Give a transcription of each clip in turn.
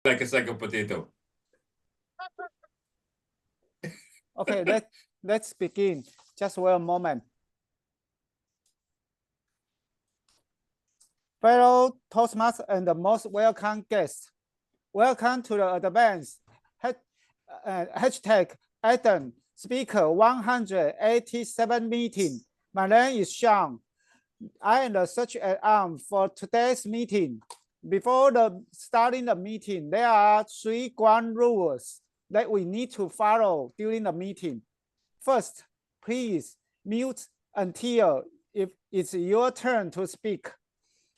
like a sack of potato. Okay, let's begin. Just wait a moment. Fellow Toastmasters and the most welcome guests, welcome to the advanced hashtag Adam Speaker 187 meeting. My name is Sean. I am the search arm for today's meeting. Before starting the meeting, there are 3 ground rules that we need to follow during the meeting. First, please mute until it's your turn to speak.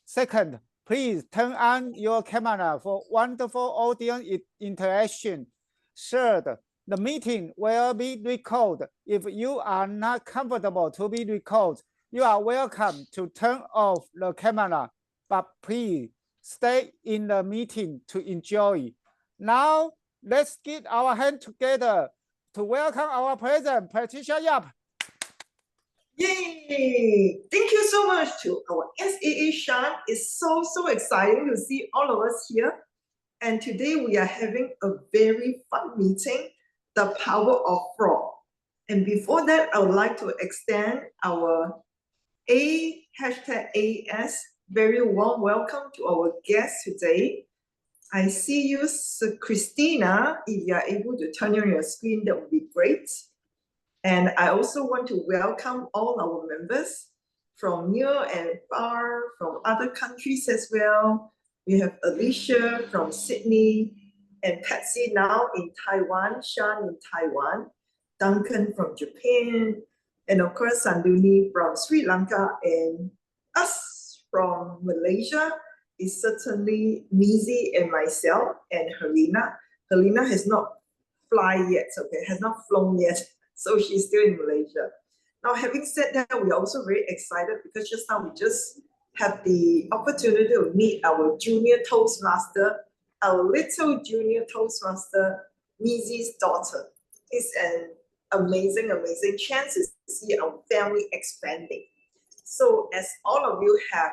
Second, please turn on your camera for wonderful audience interaction. Third, the meeting will be recorded. If you are not comfortable to be recorded, you are welcome to turn off the camera, but please stay in the meeting to enjoy. Now, let's get our hands together to welcome our president, Patricia Yap. Yay! Thank you so much to our SAA Sean. It's so exciting to see all of us here. And today we are having a very fun meeting, the power of frog. And before that, I would like to extend our hashtag AS very warm welcome to our guests today. I see you, Christina. If you are able to turn on your screen, that would be great. And I also want to welcome all our members from near and far, from other countries as well. We have Alicia from Sydney, and Patsy now in Taiwan, Sean in Taiwan, Duncan from Japan, and of course Sanduni from Sri Lanka, and us from Malaysia is certainly Mizi and myself, and Helena. Helena has not flown yet, okay, has not flown yet. So she's still in Malaysia. Now, having said that, we're also very excited because just now we just had the opportunity to meet our junior Toastmaster, our little junior Toastmaster, Mizi's daughter. It's an amazing chance to see our family expanding. So as all of you have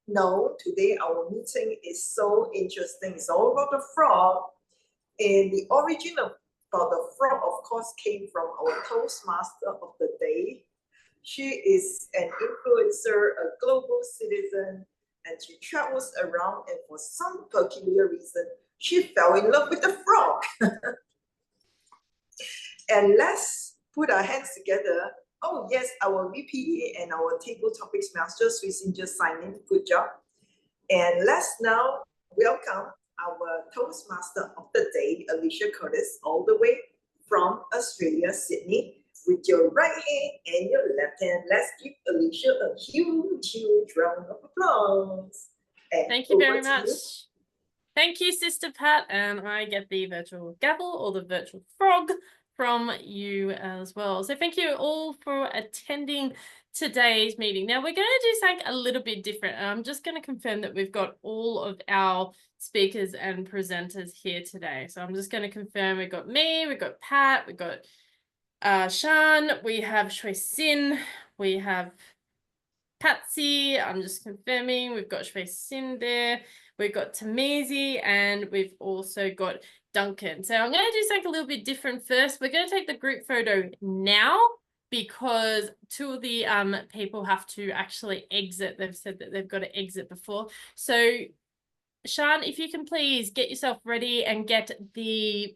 known, today our meeting is so interesting. It's all about the frog. And the origin of the frog, of course, came from our Toastmaster of the day. She is an influencer, a global citizen, and she travels around, and for some peculiar reason, she fell in love with the frog. And let's put our hands together. Oh yes, our VPA and our table topics master, Suisin, just signed in. Good job. And let's now welcome our Toastmaster of the day, Alicia Curtis, all the way from Australia, Sydney. With your right hand and your left hand, let's give Alicia a huge round of applause. And thank you very much. Thank you, Sister Pat. And I get the virtual gavel or the virtual frog from you as well. So thank you all for attending today's meeting. Now we're going to do something a little bit different. I'm just going to confirm that we've got all of our speakers and presenters here today. So I'm just going to confirm we've got me, we've got Pat, we've got Sean, we have Shui Sin, we have Patsy, I'm just confirming, we've got Shui Sin there, we've got Tamizi, and we've also got Duncan. So I'm going to do something a little bit different first. We're going to take the group photo now because 2 of the people have to actually exit. They've said that they've got to exit before. So Sean, if you can please get yourself ready and get the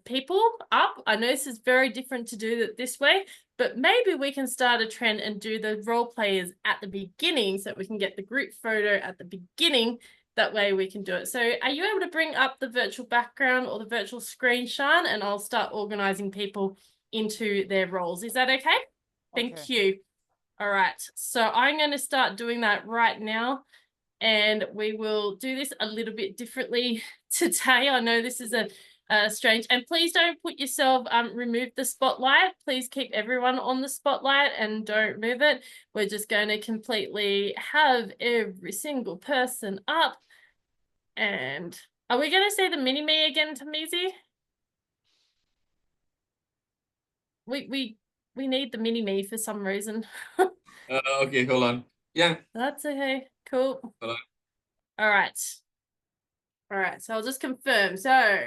people up. I know this is very different to do it this way, but maybe we can start a trend and do the role players at the beginning so that we can get the group photo at the beginning. That way we can do it. So are you able to bring up the virtual background or the virtual screen, Sean? And I'll start organizing people into their roles. Is that okay? Thank you. All right. So I'm going to start doing that right now. And we will do this a little bit differently today. I know this is a strange, and please don't put yourself, remove the spotlight. Please keep everyone on the spotlight and don't move it. We're just going to completely have every single person up. And are we going to say the mini-me again, Tamizi? We need the mini-me for some reason. Okay, hold on. Yeah. That's okay. Cool. Hold on. All right. All right, so I'll just confirm. So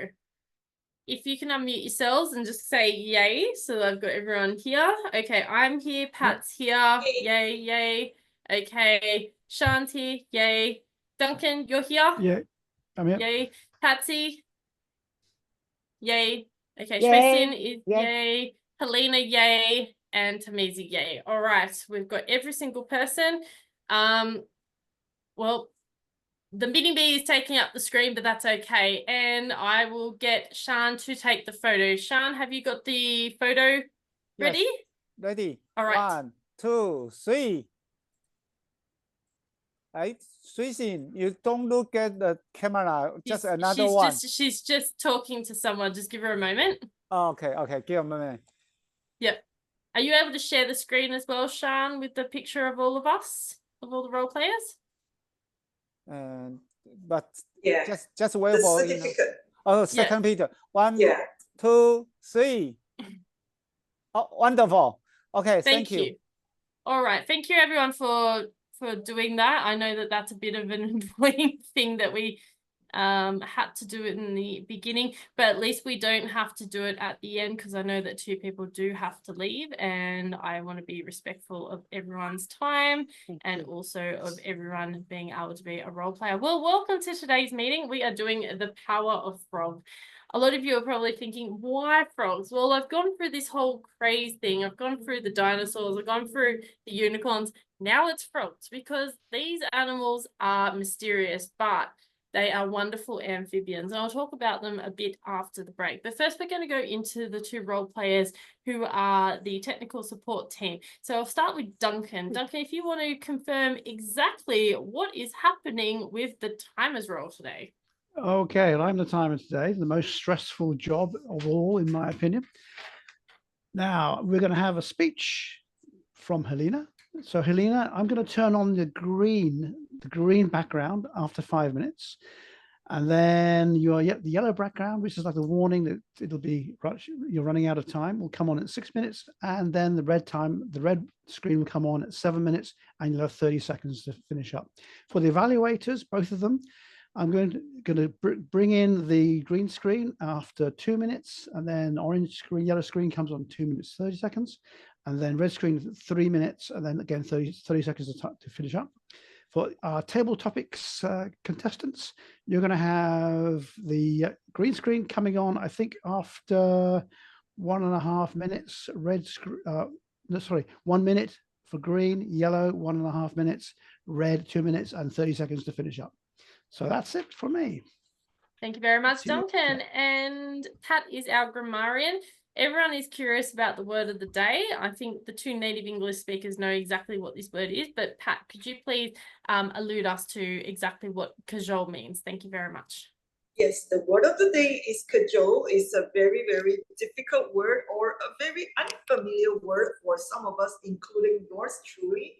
if you can unmute yourselves and just say yay, so that I've got everyone here. Okay, I'm here, Pat's here, yay, yay. Okay, Sean's here, yay. Duncan, you're here? Yeah, I'm here. Yay. Patsy? Yay. Okay, Yay. Shui-Sin is Yay. yay. Helena, yay. And Tamizi, yay. All right, we've got every single person. Well, the mini bee is taking up the screen, but that's okay. And I will get Shan to take the photo. Shan, have you got the photo ready? Yes, ready. All right. 1, 2, 3. Right, Shui-Sin, you don't look at the camera. Just another one. She's just talking to someone. Just give her a moment. Oh, okay. Give a minute. Yep. Are you able to share the screen as well, Shan, with the picture of all of us, of all the role players? But Yeah, just wait the for certificate. Oh, second picture. 1, Yeah. 2, 3. Oh, wonderful. Okay, thank you. All right. Thank you, everyone, for doing that. I know that that's a bit of an annoying thing that we had to do it in the beginning, but at least we don't have to do it at the end, because I know that 2 people do have to leave, and I want to be respectful of everyone's time and also of everyone being able to be a role player. Well, welcome to today's meeting. We are doing the power of frog. A lot of you are probably thinking, why frogs? Well, I've gone through this whole craze thing. I've gone through the dinosaurs. I've gone through the unicorns. Now it's frogs, because these animals are mysterious, but they are wonderful amphibians, and I'll talk about them a bit after the break. But first, we're going to go into the 2 role players who are the technical support team. So I'll start with Duncan. Duncan, if you want to confirm exactly what is happening with the timers role today. Okay, well, I'm the timer today, the most stressful job of all, in my opinion. Now, we're going to have a speech from Helena. So Helena, I'm going to turn on the green background after 5 minutes. And then the yellow background, which is like the warning that you're running out of time, will come on at 6 minutes. And then the red screen will come on at 7 minutes, and you'll have 30 seconds to finish up. For the evaluators, both of them, I'm going to bring in the green screen after 2 minutes, and then orange screen, yellow screen comes on 2 minutes, 30 seconds, and then red screen 3 minutes, and then again 30 seconds to finish up. For our table topics contestants, you're going to have the green screen coming on, I think, after 1.5 minutes, 1 minute for green, yellow 1.5 minutes, red 2 minutes, and 30 seconds to finish up. So that's it for me. Thank you very much, Duncan. And Pat is our grammarian. Everyone is curious about the word of the day. I think the 2 native English speakers know exactly what this word is, but Pat, could you please allude us to exactly what cajole means? Thank you very much. Yes, the word of the day is cajole. It's a very, very difficult word, or a very unfamiliar word for some of us, including yours truly.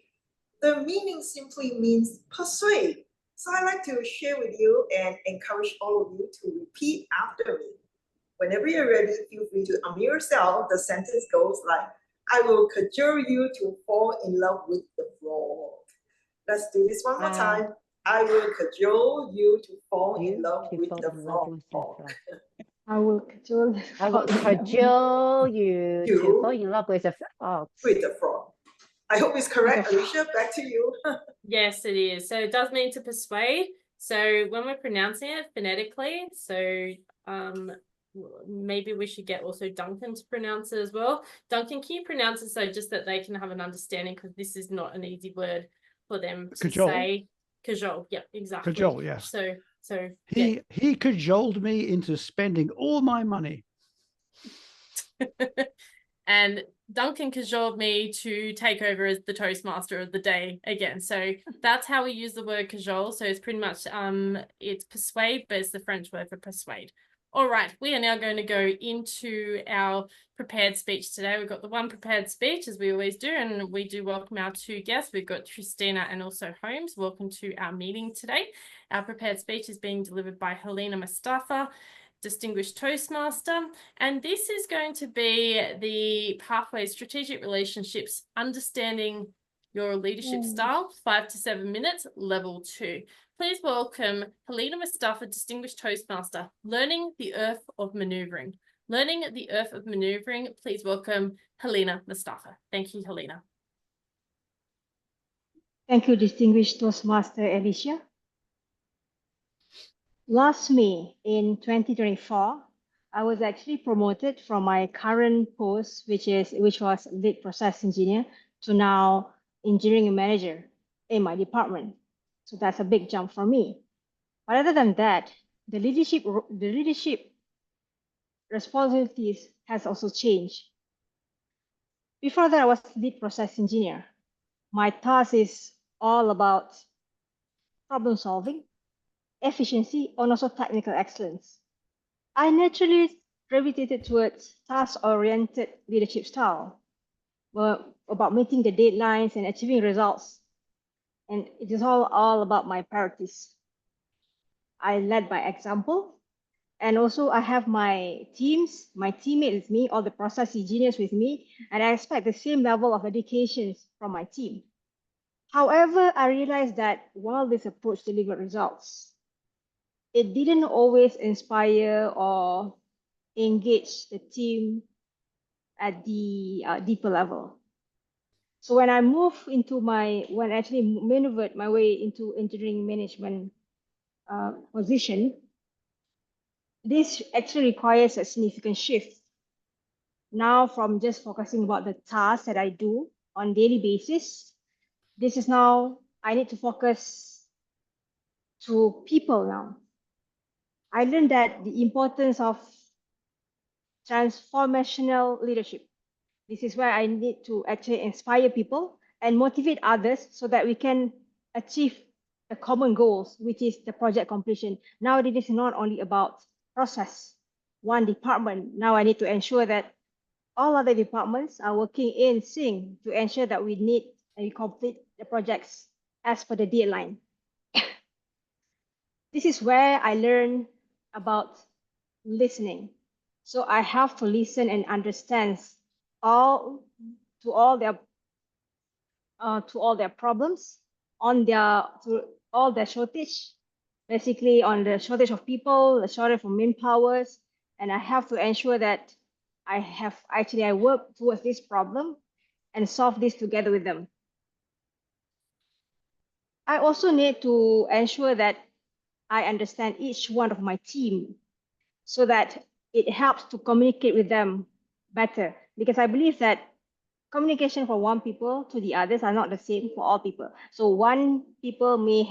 The meaning simply means persuade. So I'd like to share with you and encourage all of you to repeat after me. Whenever you're ready, feel free to unmute yourself. The sentence goes like, I will cajole you to fall in love with the frog. Let's do this one more time. I will cajole you to fall in love with the frog. I will cajole you to fall in love with the frog. With the frog. I hope it's correct, Alicia. Back to you. Yes, it is. So it does mean to persuade. So when we're pronouncing it phonetically, so maybe we should get also Duncan to pronounce it as well. Duncan, can you pronounce it so just that they can have an understanding, because this is not an easy word for them to say. Cajole. Yeah, exactly. Cajole, yes. So he cajoled me into spending all my money. And Duncan cajoled me to take over as the Toastmaster of the day again. So that's how we use the word cajole. So it's pretty much it's persuade, but it's the French word for persuade. All right, we are now going to go into our prepared speech today. We've got the 1 prepared speech, as we always do, and we do welcome our 2 guests. We've got Christina and also Holmes. Welcome to our meeting today. Our prepared speech is being delivered by Helena Mustafa, Distinguished Toastmaster, and this is going to be the Pathways Strategic Relationships, Understanding Your leadership style, 5 to 7 minutes, level 2. Please welcome Helena Mustafa, Distinguished Toastmaster, Learning the Earth of Maneuvering. Learning the Earth of Maneuvering, please welcome Helena Mustafa. Thank you, Helena. Thank you, Distinguished Toastmaster Alicia. Last May in 2024, I was actually promoted from my current post, which was lead process engineer, to now engineering manager in my department. So that's a big jump for me. But other than that, the leadership responsibilities has also changed. Before that, I was lead process engineer. My task is all about problem solving, efficiency, and also technical excellence. I naturally gravitated towards task-oriented leadership style, about meeting the deadlines and achieving results. And it is all about my priorities. I led by example. And also I have my teams, my teammates with me, all the process engineers with me, and I expect the same level of dedication from my team. However, I realized that while this approach delivered results, it didn't always inspire or engage the team at the deeper level. So when I actually maneuvered my way into engineering management position, this actually requires a significant shift. Now from just focusing about the tasks that I do on daily basis, this is now I need to focus to people now. I learned that the importance of transformational leadership. This is where I need to actually inspire people and motivate others so that we can achieve the common goals, which is the project completion. Now it is not only about process, one department. Now I need to ensure that all other departments are working in sync to ensure that we complete the projects as per the deadline. This is where I learn about listening. So I have to listen and understand all their problems, to all their shortage, basically on the shortage of people, the shortage of manpowers, and I have to ensure that I work towards this problem and solve this together with them. I also need to ensure that I understand each one of my team so that it helps to communicate with them better, because I believe that communication from one people to the others are not the same for all people. So one people may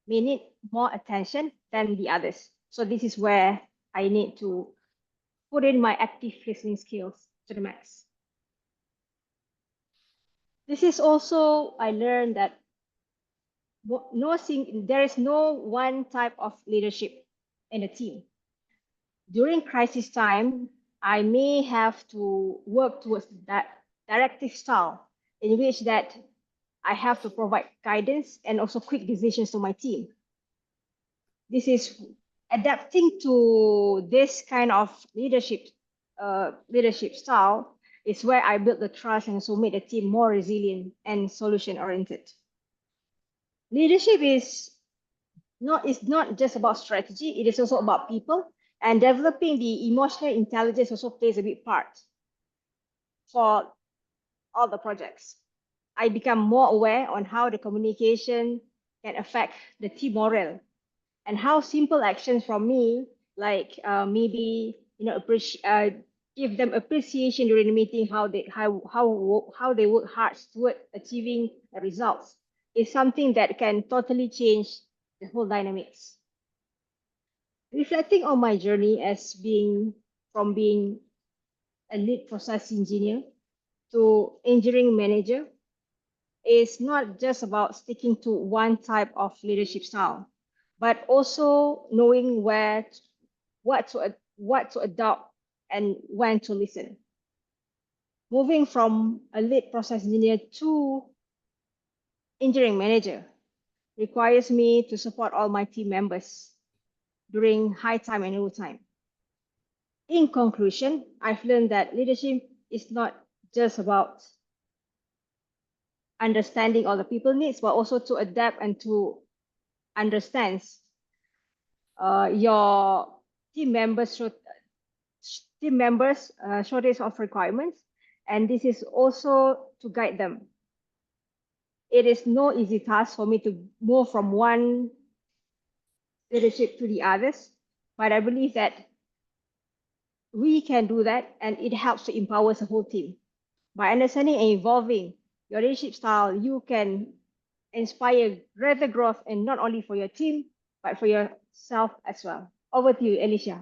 need more attention than the others. So this is where I need to put in my active listening skills to the max. This is also, I learned that there is no one type of leadership in a team. During crisis time, I may have to work towards that directive style in which that I have to provide guidance and also quick decisions to my team. This is adapting to this kind of leadership style is where I build the trust and also make the team more resilient and solution oriented. Leadership is not just about strategy, it is also about people, and developing the emotional intelligence also plays a big part for all the projects. I become more aware on how the communication can affect the team morale and how simple actions from me, like maybe give them appreciation during the meeting, how they work hard toward achieving the results, is something that can totally change the whole dynamics. Reflecting on my journey as from being a lead process engineer to engineering manager is not just about sticking to one type of leadership style, but also knowing what to adopt and when to listen. Moving from a lead process engineer to engineering manager requires me to support all my team members during high time and low time. In conclusion, I've learned that leadership is not just about understanding all the people needs, but also to adapt and to understand your team members shortage of requirements, and this is also to guide them. It is no easy task for me to move from one leadership to the others, but I believe that we can do that, and it helps to empower the whole team. By understanding and evolving your leadership style, you can inspire greater growth, and not only for your team, but for yourself as well. Over to you, Alicia.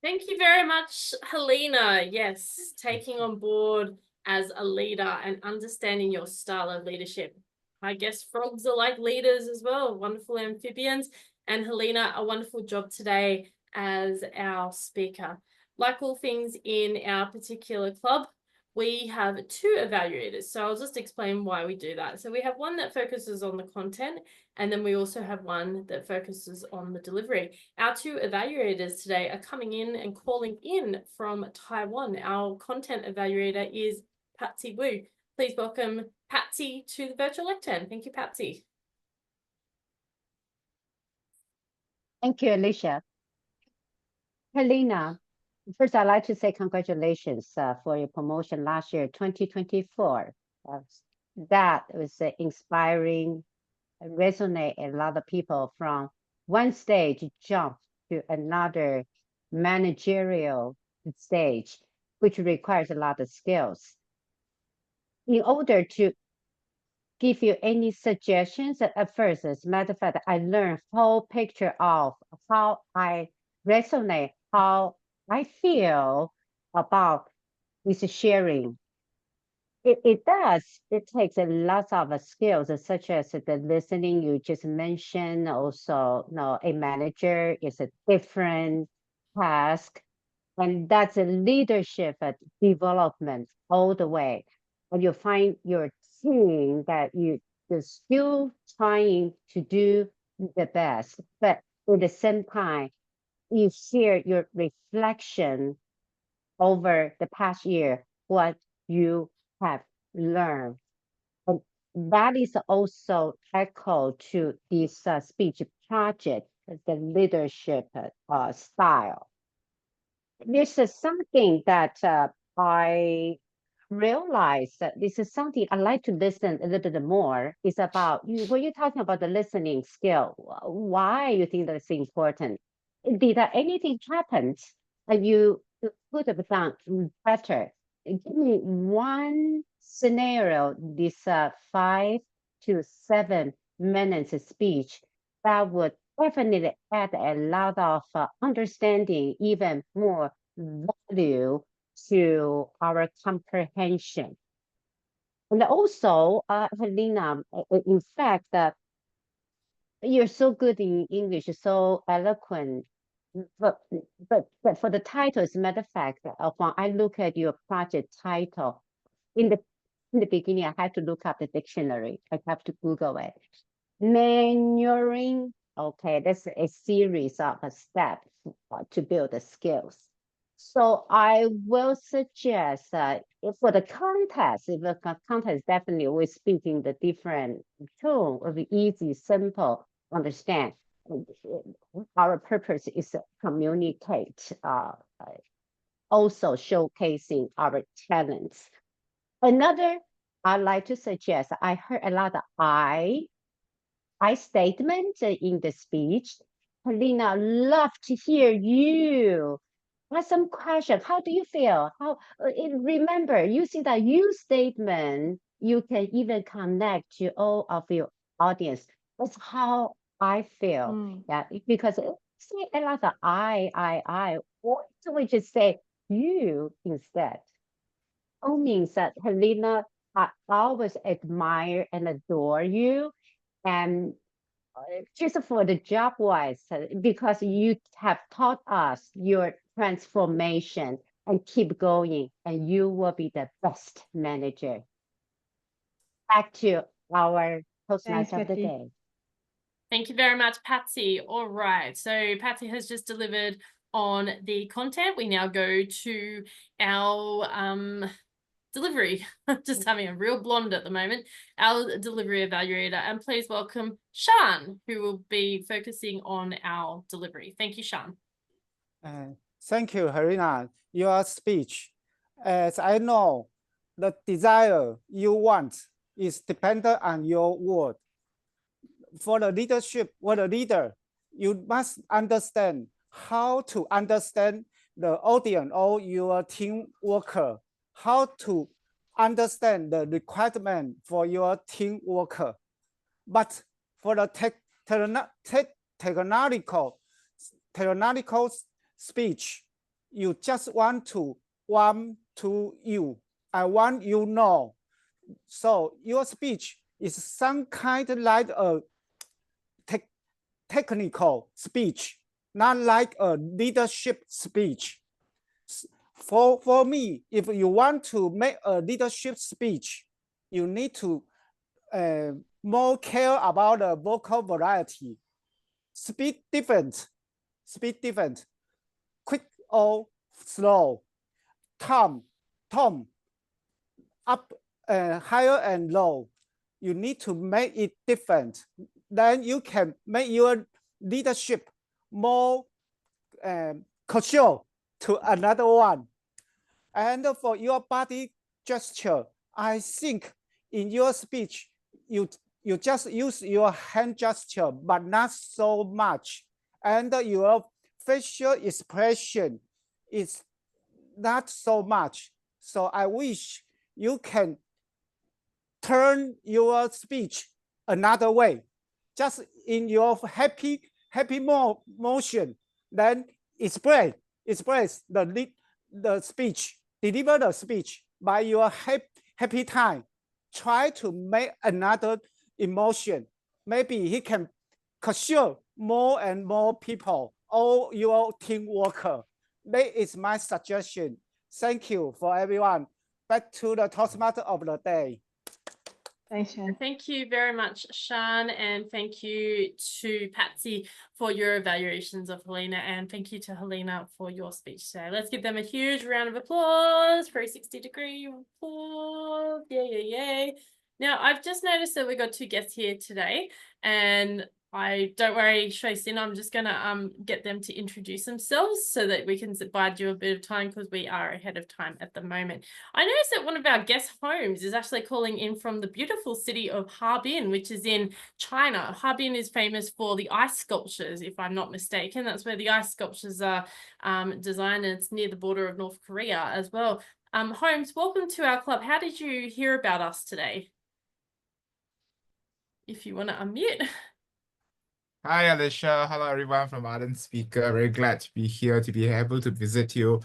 Thank you very much, Helena. Yes, taking on board as a leader and understanding your style of leadership. I guess frogs are like leaders as well, wonderful amphibians. And Helena, a wonderful job today as our speaker. Like all things in our particular club, we have 2 evaluators. So I'll just explain why we do that. So we have one that focuses on the content, and then we also have one that focuses on the delivery. Our 2 evaluators today are coming in and calling in from Taiwan. Our content evaluator is Patsy Wu. Please welcome Patsy to the virtual lectern. Thank you, Patsy. Thank you, Alicia. Helena, first I'd like to say congratulations for your promotion last year, 2024. That was inspiring, resonate a lot of people from one stage jump to another managerial stage, which requires a lot of skills. In order to give you any suggestions, at first, as a matter of fact, I learned whole picture of how I resonate, how I feel about this sharing. It takes a lot of skills, such as the listening you just mentioned. Also, a manager is a different task, and that's a leadership development all the way. And you find your team that you're still trying to do the best, but at the same time, you share your reflection over the past year, what you have learned. And that is also echo to this speech project, the leadership style. This is something that I realized that this is something I like to listen a little bit more. It's about you when you're talking about the listening skill. Why you think that's important? Did anything happen and you could have done better? Give me one scenario. This 5 to 7 minutes speech that would definitely add a lot of understanding, even more value to our comprehension. And also, Helena, in fact, you're so good in English, so eloquent. But for the title, as a matter of fact, when I look at your project title, in the beginning, I had to look up the dictionary. I have to Google it. Manuring, okay, that's a series of steps to build the skills. So I will suggest for the context, if the context definitely we're speaking the different tone of easy, simple, understand. Our purpose is to communicate, also showcasing our talents. Another I'd like to suggest, I heard a lot of I statement in the speech. Helena, love to hear you. Ask some question. How do you feel? Remember, using that you statement, you can even connect to all of your audience. That's how I feel. Yeah, because say a lot of I. Or do we just say you instead? It means that Helena, I always admire and adore you, and just for the job wise, because you have taught us your transformation and keep going, and you will be the best manager. Back to our Toastmaster of the day. Thank you very much, Patsy. All right, so Patsy has just delivered on the content. We now go to our delivery. Just having a real blonde at the moment, our delivery evaluator. And please welcome Sean, who will be focusing on our delivery. Thank you, Sean. Thank you, Helena. Your speech, as I know, the desire you want is dependent on your word. For the leadership, for the leader, you must understand how to understand the audience or your team worker, how to understand the requirement for your team worker. But for the technological speech, you just want to you. I want you know. So your speech is some kind of like a technical speech, not like a leadership speech. For me, if you want to make a leadership speech, you need to more care about the vocal variety. Speed different, quick or slow, tone, up, higher and low. You need to make it different. Then you can make your leadership more casual to another one. And for your body gesture, I think in your speech, you just use your hand gesture, but not so much. And your facial expression is not so much. So I wish you can turn your speech another way, just in your happy motion, then express the speech, deliver the speech by your happy time. Try to make another emotion. Maybe he can assure more and more people, all your team worker. That is my suggestion. Thank you for everyone. Back to the Toastmaster of the day. Thanks, Sean. Thank you very much, Sean, and thank you to Patsy for your evaluations of Helena, and thank you to Helena for your speech today. Let's give them a huge round of applause. 360-degree applause. Yay, yay, yay. Now, I've just noticed that we got two guests here today, and don't worry, Shui Sin, I'm just gonna get them to introduce themselves so that we can bide you a bit of time because we are ahead of time at the moment. I noticed that one of our guest homes is actually calling in from the beautiful city of Harbin, which is in China. Harbin is famous for the ice sculptures, if I'm not mistaken. That's where the ice sculptures are designed, and it's near the border of North Korea as well. Holmes, welcome to our club. How did you hear about us today? If you want to unmute. Hi, Alicia. Hello, everyone from Ardent Speaker. Very glad to be here, to be able to visit you.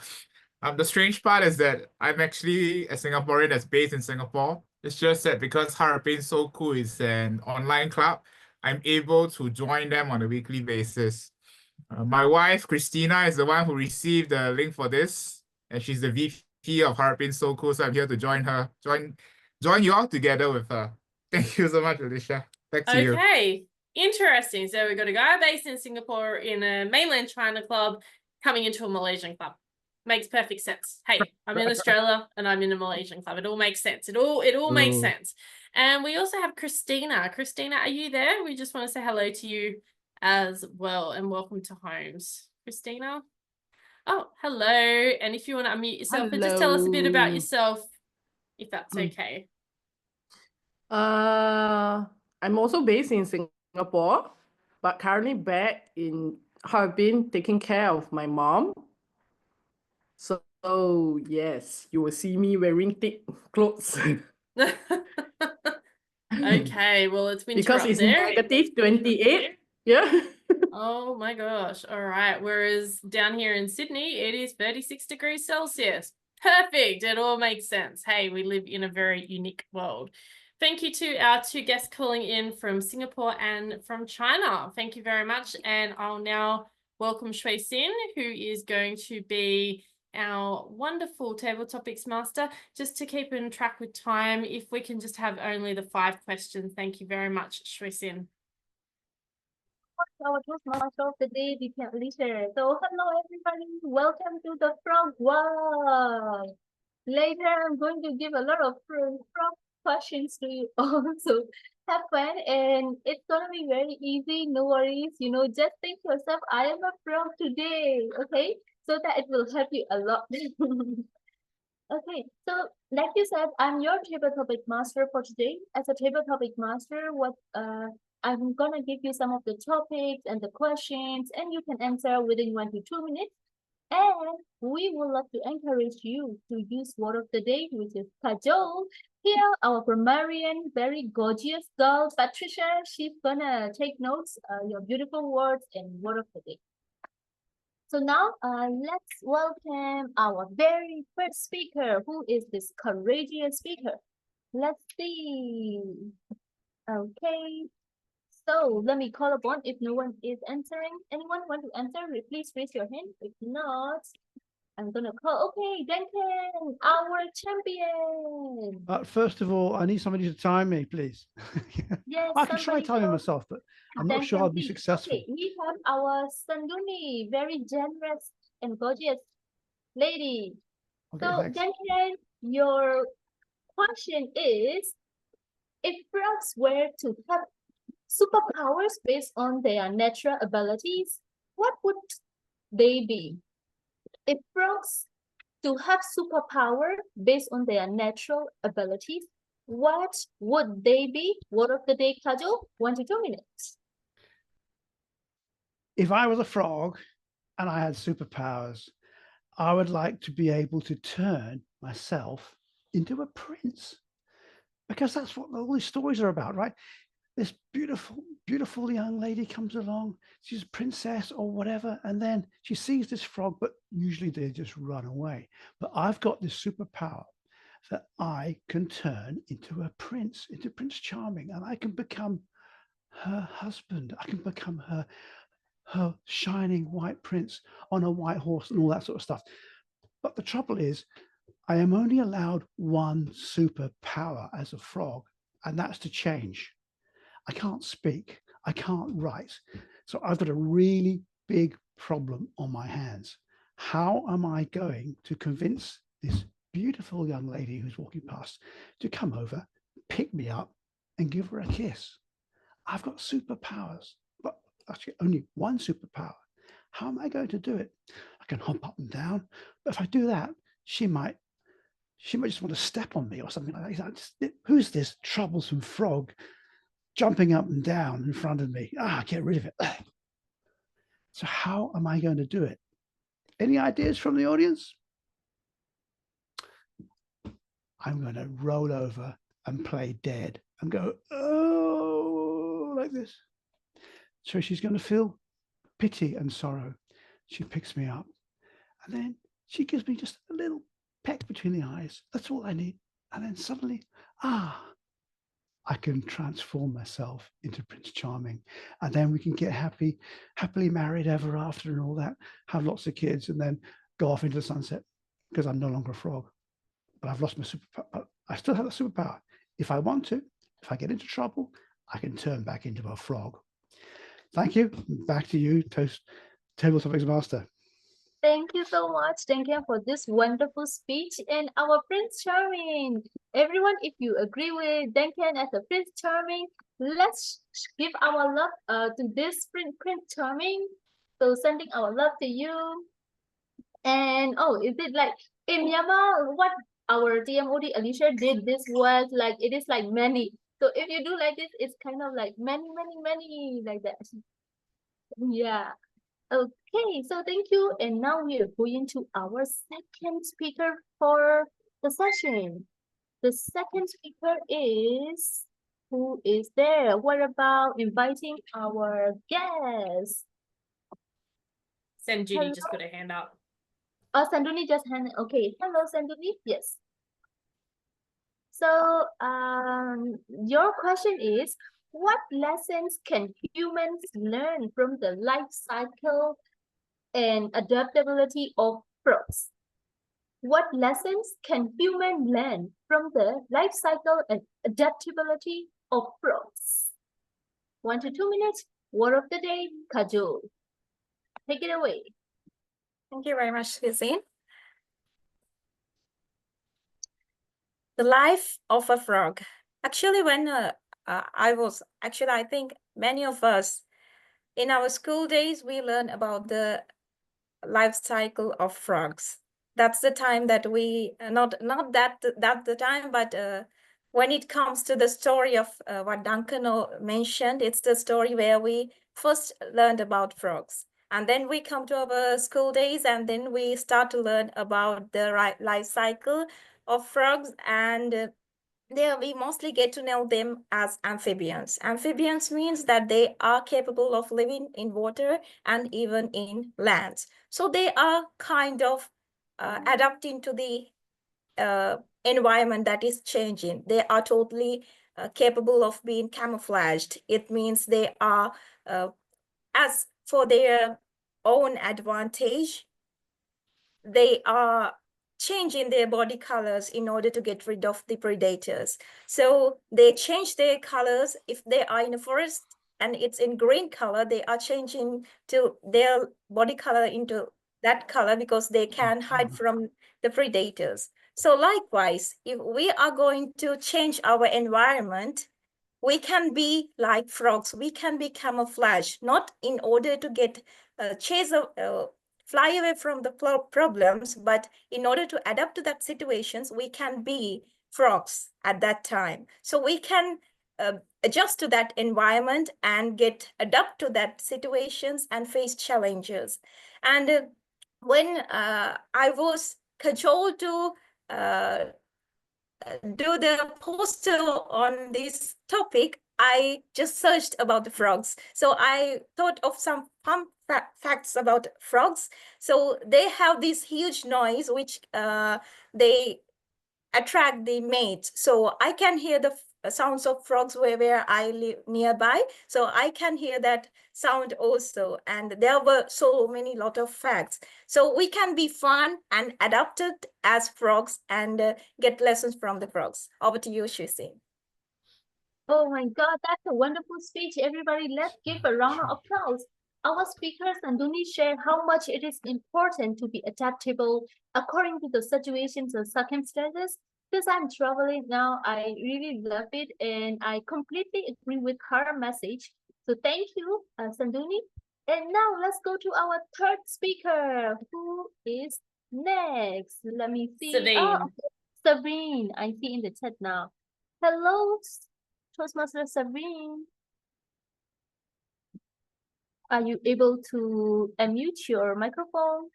The strange part is that I'm actually a Singaporean that's based in Singapore. It's just that because Harbin So Cool is an online club, I'm able to join them on a weekly basis. My wife, Christina, is the one who received the link for this, and she's the VP of Harbin So Cool, so I'm here to join her, join you all together with her. Thank you so much, Alicia. Back to you. Okay. Interesting. So we've got a guy based in Singapore in a mainland China club coming into a Malaysian club. Makes perfect sense. Hey, I'm in Australia and I'm in a Malaysian club. It all makes sense. It all makes sense. And we also have Christina. Christina, are you there? We just want to say hello to you as well and welcome to Homes. Christina? Oh, hello. And if you want to unmute yourself and just tell us a bit about yourself, if that's okay. I'm also based in Singapore, but currently back in Harbin taking care of my mom. So yes, you will see me wearing thick clothes. Okay, well, it's winter because up it's there. -28. Yeah. Oh my gosh. All right. Whereas down here in Sydney, it is 36 degrees Celsius. Perfect. It all makes sense. Hey, we live in a very unique world. Thank you to our two guests calling in from Singapore and from China. Thank you very much. And I'll now welcome Shui Sin, who is going to be our wonderful table topics master. Just to keep in track with time, if we can just have only the 5 questions. Thank you very much, Shui Sin. Our Toastmaster of the day, VP Alicia. So hello everybody, welcome to the Frog Walk. later I'm going to give a lot of frog questions to you all. So have fun, and it's gonna be very easy. No worries. You know, just think to yourself, I am a frog today. Okay, so that it will help you a lot. Okay, so like you said, I'm your table topic master for today. As a table topic master, I'm gonna give you some of the topics and the questions, and you can answer within 1 to 2 minutes. And we would love to encourage you to use word of the day, which is kajol. Here, our grammarian, very gorgeous girl, Patricia, she's gonna take notes, your beautiful words and word of the day. So now, let's welcome our very first speaker. Who is this courageous speaker? Let's see. Okay. So let me call upon if no one is answering. Anyone want to answer? Please raise your hand. If not, I'm gonna call. Okay, Duncan, our champion. First of all, I need somebody to time me, please. Yes, I can try somebody timing call myself, but I'm not sure I'll be Duncan, please. successful. Okay, we have our Sanduni, very generous and gorgeous lady. Okay, So thanks. Duncan, your question is, if frogs were to have superpowers based on their natural abilities, what would they be? If frogs to have superpower based on their natural abilities, what would they be? Word of the day, Kajol, 1 to 2 minutes. If I was a frog and I had superpowers, I would like to be able to turn myself into a prince, because that's what all these stories are about, right? This beautiful young lady comes along, she's a princess or whatever, and then she sees this frog, but usually they just run away. But I've got this superpower that I can turn into a prince, into Prince Charming, and I can become her husband. I can become her shining white prince on a white horse and all that sort of stuff. But the trouble is, I am only allowed one superpower as a frog, and that's to change. I can't speak, I can't write. So I've got a really big problem on my hands. How am I going to convince this beautiful young lady who's walking past to come over, pick me up, and give her a kiss? I've got superpowers, but actually only one superpower. How am I going to do it? I can hop up and down, but if I do that, she might just want to step on me or something like that. Who's this troublesome frog jumping up and down in front of me? Get rid of it. So how am I going to do it? Any ideas from the audience? I'm going to roll over and play dead and go, oh, like this. So she's going to feel pity and sorrow. She picks me up and then she gives me just a little peck between the eyes. That's all I need. And then suddenly, I can transform myself into Prince Charming, and then we can get happily married ever after and all that, have lots of kids, and then go off into the sunset, because I'm no longer a frog. But I've lost my superpower. But I still have a superpower. If I want to, if I get into trouble, I can turn back into a frog. Thank you. Back to you, Table Topics Master. Thank you so much, Duncan, for this wonderful speech. And our Prince Charming, everyone, if you agree with Duncan as a Prince Charming, let's give our love to this Prince Charming. So sending our love to you. And is it like in Myanmar, what our TMOD Alicia did, this was like, it is like many. So if you do like this, it's kind of like many, like that. Yeah. Okay, so thank you. And now we are going to our second speaker for the session. The second speaker is, who is there? What about inviting our guest? Sanjuni just put a hand up. Oh, Sanduni just hand. Okay, hello, Sanduni. Yes. So, your question is, what lessons can humans learn from the life cycle and adaptability of frogs? What lessons can humans learn from the life cycle and adaptability of frogs? 1 to 2 minutes. Word of the day, Kajol. Take it away. Thank you very much, Lizzie. The life of a frog. Actually, when I think many of us in our school days, we learn about the life cycle of frogs. That's the time that we, not that the time, but when it comes to the story of what Duncan mentioned, it's the story where we first learned about frogs. And then we come to our school days, and then we start to learn about the life cycle of frogs. And there we mostly get to know them as amphibians. Amphibians means that they are capable of living in water and even in land. So they are kind of adapting to the environment that is changing. They are totally capable of being camouflaged. It means they are, as for their own advantage, they are changing their body colors in order to get rid of the predators. So they change their colors. If they are in a forest and it's in green color, they are changing to their body color into that color because they can hide from the predators. So likewise, if we are going to change our environment, we can be like frogs. We can be camouflaged, not in order to get fly away from the problems, but in order to adapt to that situations, we can be frogs at that time. So we can adjust to that environment and adapt to that situations and face challenges. And when I was cajoled to do the poster on this topic, I just searched about the frogs. So I thought of some fun facts about frogs. So they have this huge noise which they attract the mates. So I can hear the sounds of frogs where I live nearby. So I can hear that sound also. And there were so many lot of facts. So we can be fun and adapted as frogs and get lessons from the frogs. Over to you, Shusi. Oh my God, that's a wonderful speech. Everybody, let's give a round of applause. Our speakers and Duni share how much it is important to be adaptable according to the situations and circumstances. Because I'm traveling now, I really love it and I completely agree with her message. So thank you, Sanduni. And now let's go to our third speaker. Who is next? Let me see. Sabine. Oh, Sabine. I see in the chat now. Hello, Toastmaster Sabine. Are you able to unmute your microphone?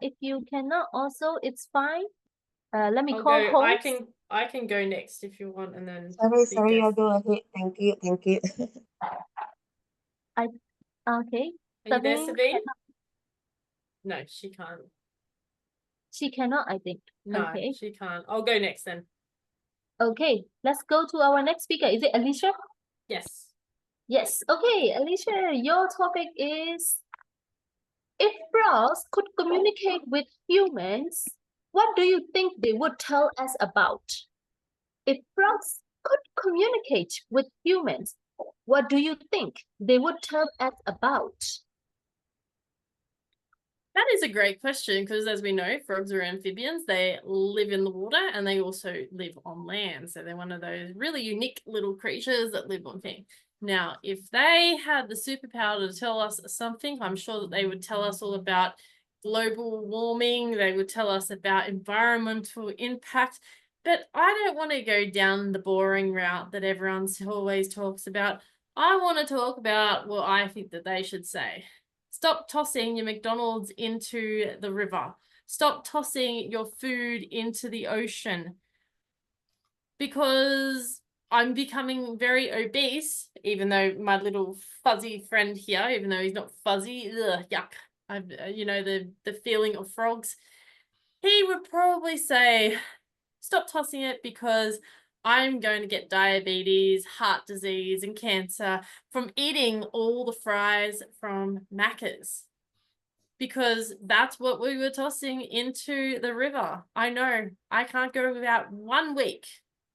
If you cannot also, it's fine. Let me call host. I can go next if you want, and then Sorry, I'll go ahead. Thank you. Okay. Are you there, Sabine? No, she can't. She cannot, I think. No, okay. She can't. I'll go next then. Okay, let's go to our next speaker. Is it Alicia? Yes. Yes. Okay, Alicia, your topic is, if frogs could communicate with humans, what do you think they would tell us about? If frogs could communicate with humans, what do you think they would tell us about? That is a great question because, as we know, frogs are amphibians. They live in the water and they also live on land. So they're one of those really unique little creatures that live on land. Now, if they had the superpower to tell us something, I'm sure that they would tell us all about global warming. They would tell us about environmental impact. But I don't want to go down the boring route that everyone always talks about. I want to talk about what I think that they should say. Stop tossing your McDonald's into the river. Stop tossing your food into the ocean. Because I'm becoming very obese, even though my little fuzzy friend here, even though he's not fuzzy, yuck. You know, the feeling of frogs. He would probably say, stop tossing it because I'm going to get diabetes, heart disease, and cancer from eating all the fries from Macca's. Because that's what we were tossing into the river. I know, I can't go about 1 week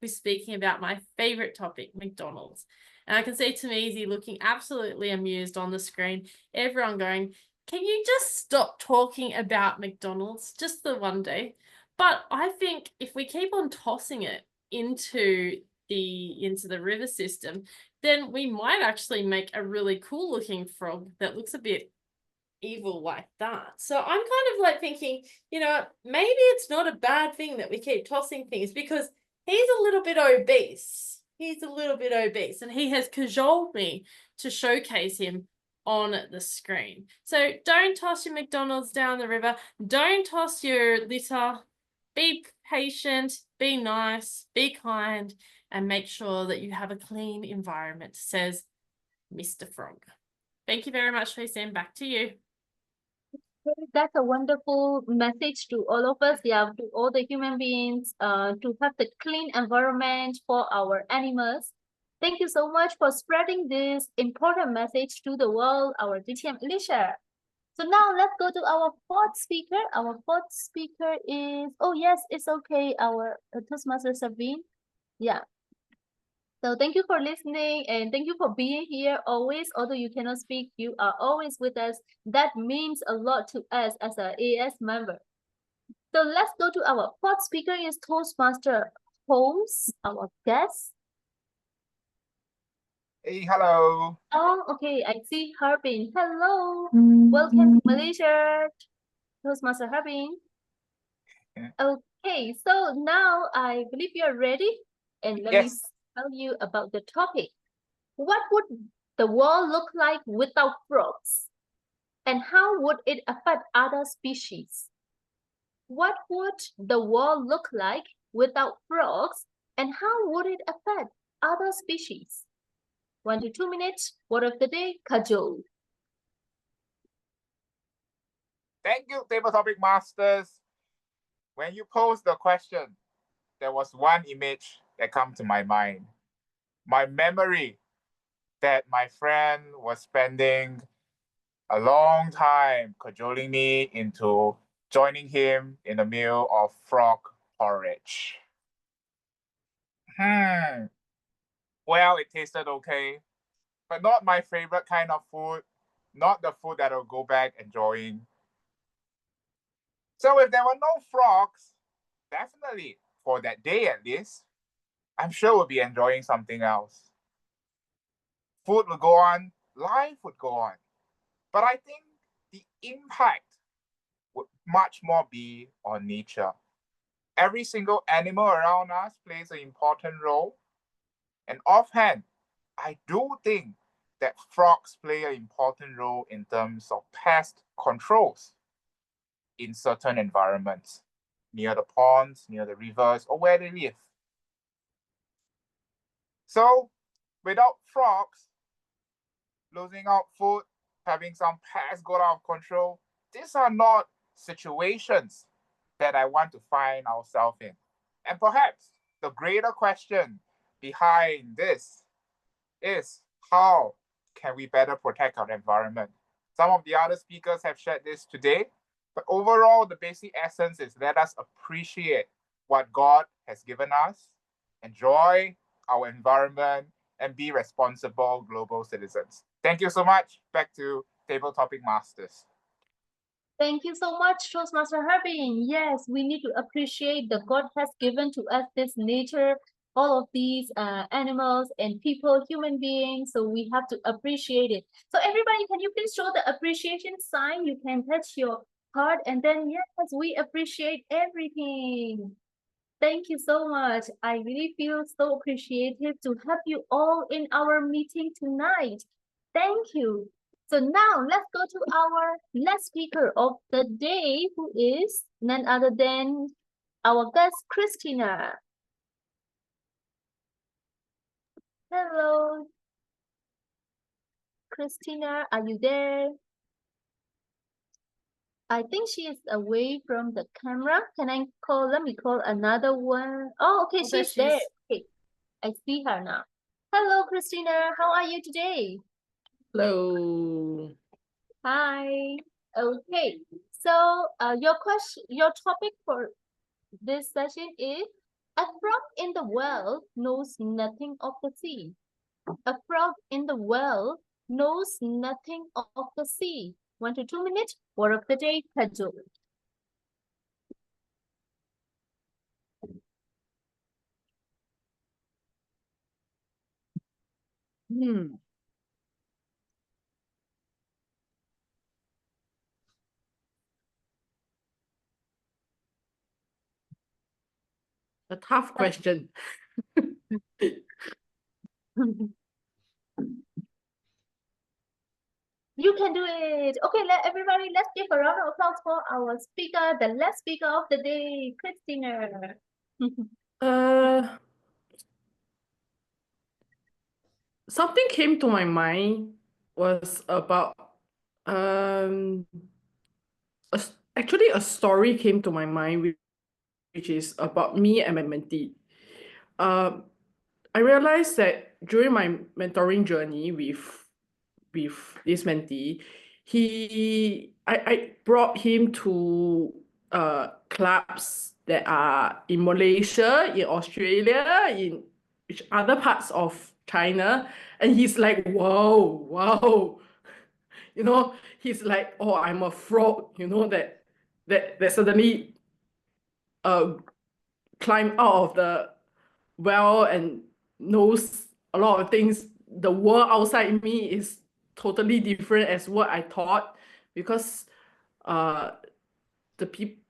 with speaking about my favorite topic, McDonald's. And I can see Tamizi looking absolutely amused on the screen. Everyone going, can you just stop talking about McDonald's just the one day? But I think if we keep on tossing it into the river system, then we might actually make a really cool looking frog that looks a bit evil like that. So I'm kind of like thinking, you know, maybe it's not a bad thing that we keep tossing things, because he's a little bit obese. He's a little bit obese, and he has cajoled me to showcase him on the screen. So don't toss your McDonald's down the river. Don't toss your litter. Be patient, be nice, be kind, and make sure that you have a clean environment, says Mr. Frog. Thank you very much, Hussein. Back to you. That's a wonderful message to all of us, yeah, to all the human beings, to have the clean environment for our animals. Thank you so much for spreading this important message to the world, our DTM Alicia. So now let's go to our fourth speaker. Our fourth speaker is, oh yes, it's okay, our Toastmasters have been. Yeah. So thank you for listening, and thank you for being here always. Although you cannot speak, you are always with us. That means a lot to us as an AS member. So let's go to our fourth speaker is Toastmaster Holmes, our guest. Hey, hello. Oh, okay, I see Harbin. Hello. Welcome to Malaysia, Toastmaster Harbin. Okay, so now I believe you're ready. And let me tell you about the topic. What would the world look like without frogs? And how would it affect other species? What would the world look like without frogs? And how would it affect other species? 1 to 2 minutes, word of the day, cajole. Thank you, Table Topic Masters. When you posed the question, there was one image that came to my mind. My memory that my friend was spending a long time cajoling me into joining him in a meal of frog porridge. Well, it tasted okay, but not my favorite kind of food, not the food that I'll go back enjoying. So if there were no frogs, definitely, for that day at least, I'm sure we'll be enjoying something else. Food would go on, life would go on. But I think the impact would much more be on nature. Every single animal around us plays an important role. And offhand, I do think that frogs play an important role in terms of pest controls in certain environments, near the ponds, near the rivers, or where they live. So, without frogs, losing out food, having some pests go out of control, these are not situations that I want to find ourselves in. And perhaps the greater question behind this is, how can we better protect our environment? Some of the other speakers have shared this today, but overall, the basic essence is let us appreciate what God has given us, enjoy our environment, and be responsible global citizens. Thank you so much. Back to Table Topic Masters. Thank you so much, Toastmaster Harbin. Yes, we need to appreciate that God has given to us this nature, all of these animals and people, human beings. So we have to appreciate it. So everybody, can you please show the appreciation sign? You can touch your heart, and then yes, we appreciate everything. Thank you so much. I really feel so appreciative to have you all in our meeting tonight. Thank you. So now let's go to our last speaker of the day, who is none other than our guest, Christina. Hello. Christina, are you there? I think she is away from the camera. Can I call? Let me call another one. Oh, okay, she's there. Okay, I see her now. Hello, Christina. How are you today? Hello. Hi. Okay. So, your topic for this session is a frog in the well knows nothing of the sea. A frog in the well knows nothing of the sea. 1 to 2 minutes. Word of the day, cajole. A tough question. You can do it. Okay, let's give a round of applause for our speaker, the last speaker of the day, Christina. Something came to my mind was about actually a story came to my mind which is about me and my mentee. I realized that during my mentoring journey with this mentee, I brought him to clubs that are in Malaysia, in Australia, in which other parts of China, and he's like, wow, you know, he's like, oh, I'm a frog, you know, that suddenly climb out of the well and knows a lot of things. The world outside me is totally different as what I thought, because the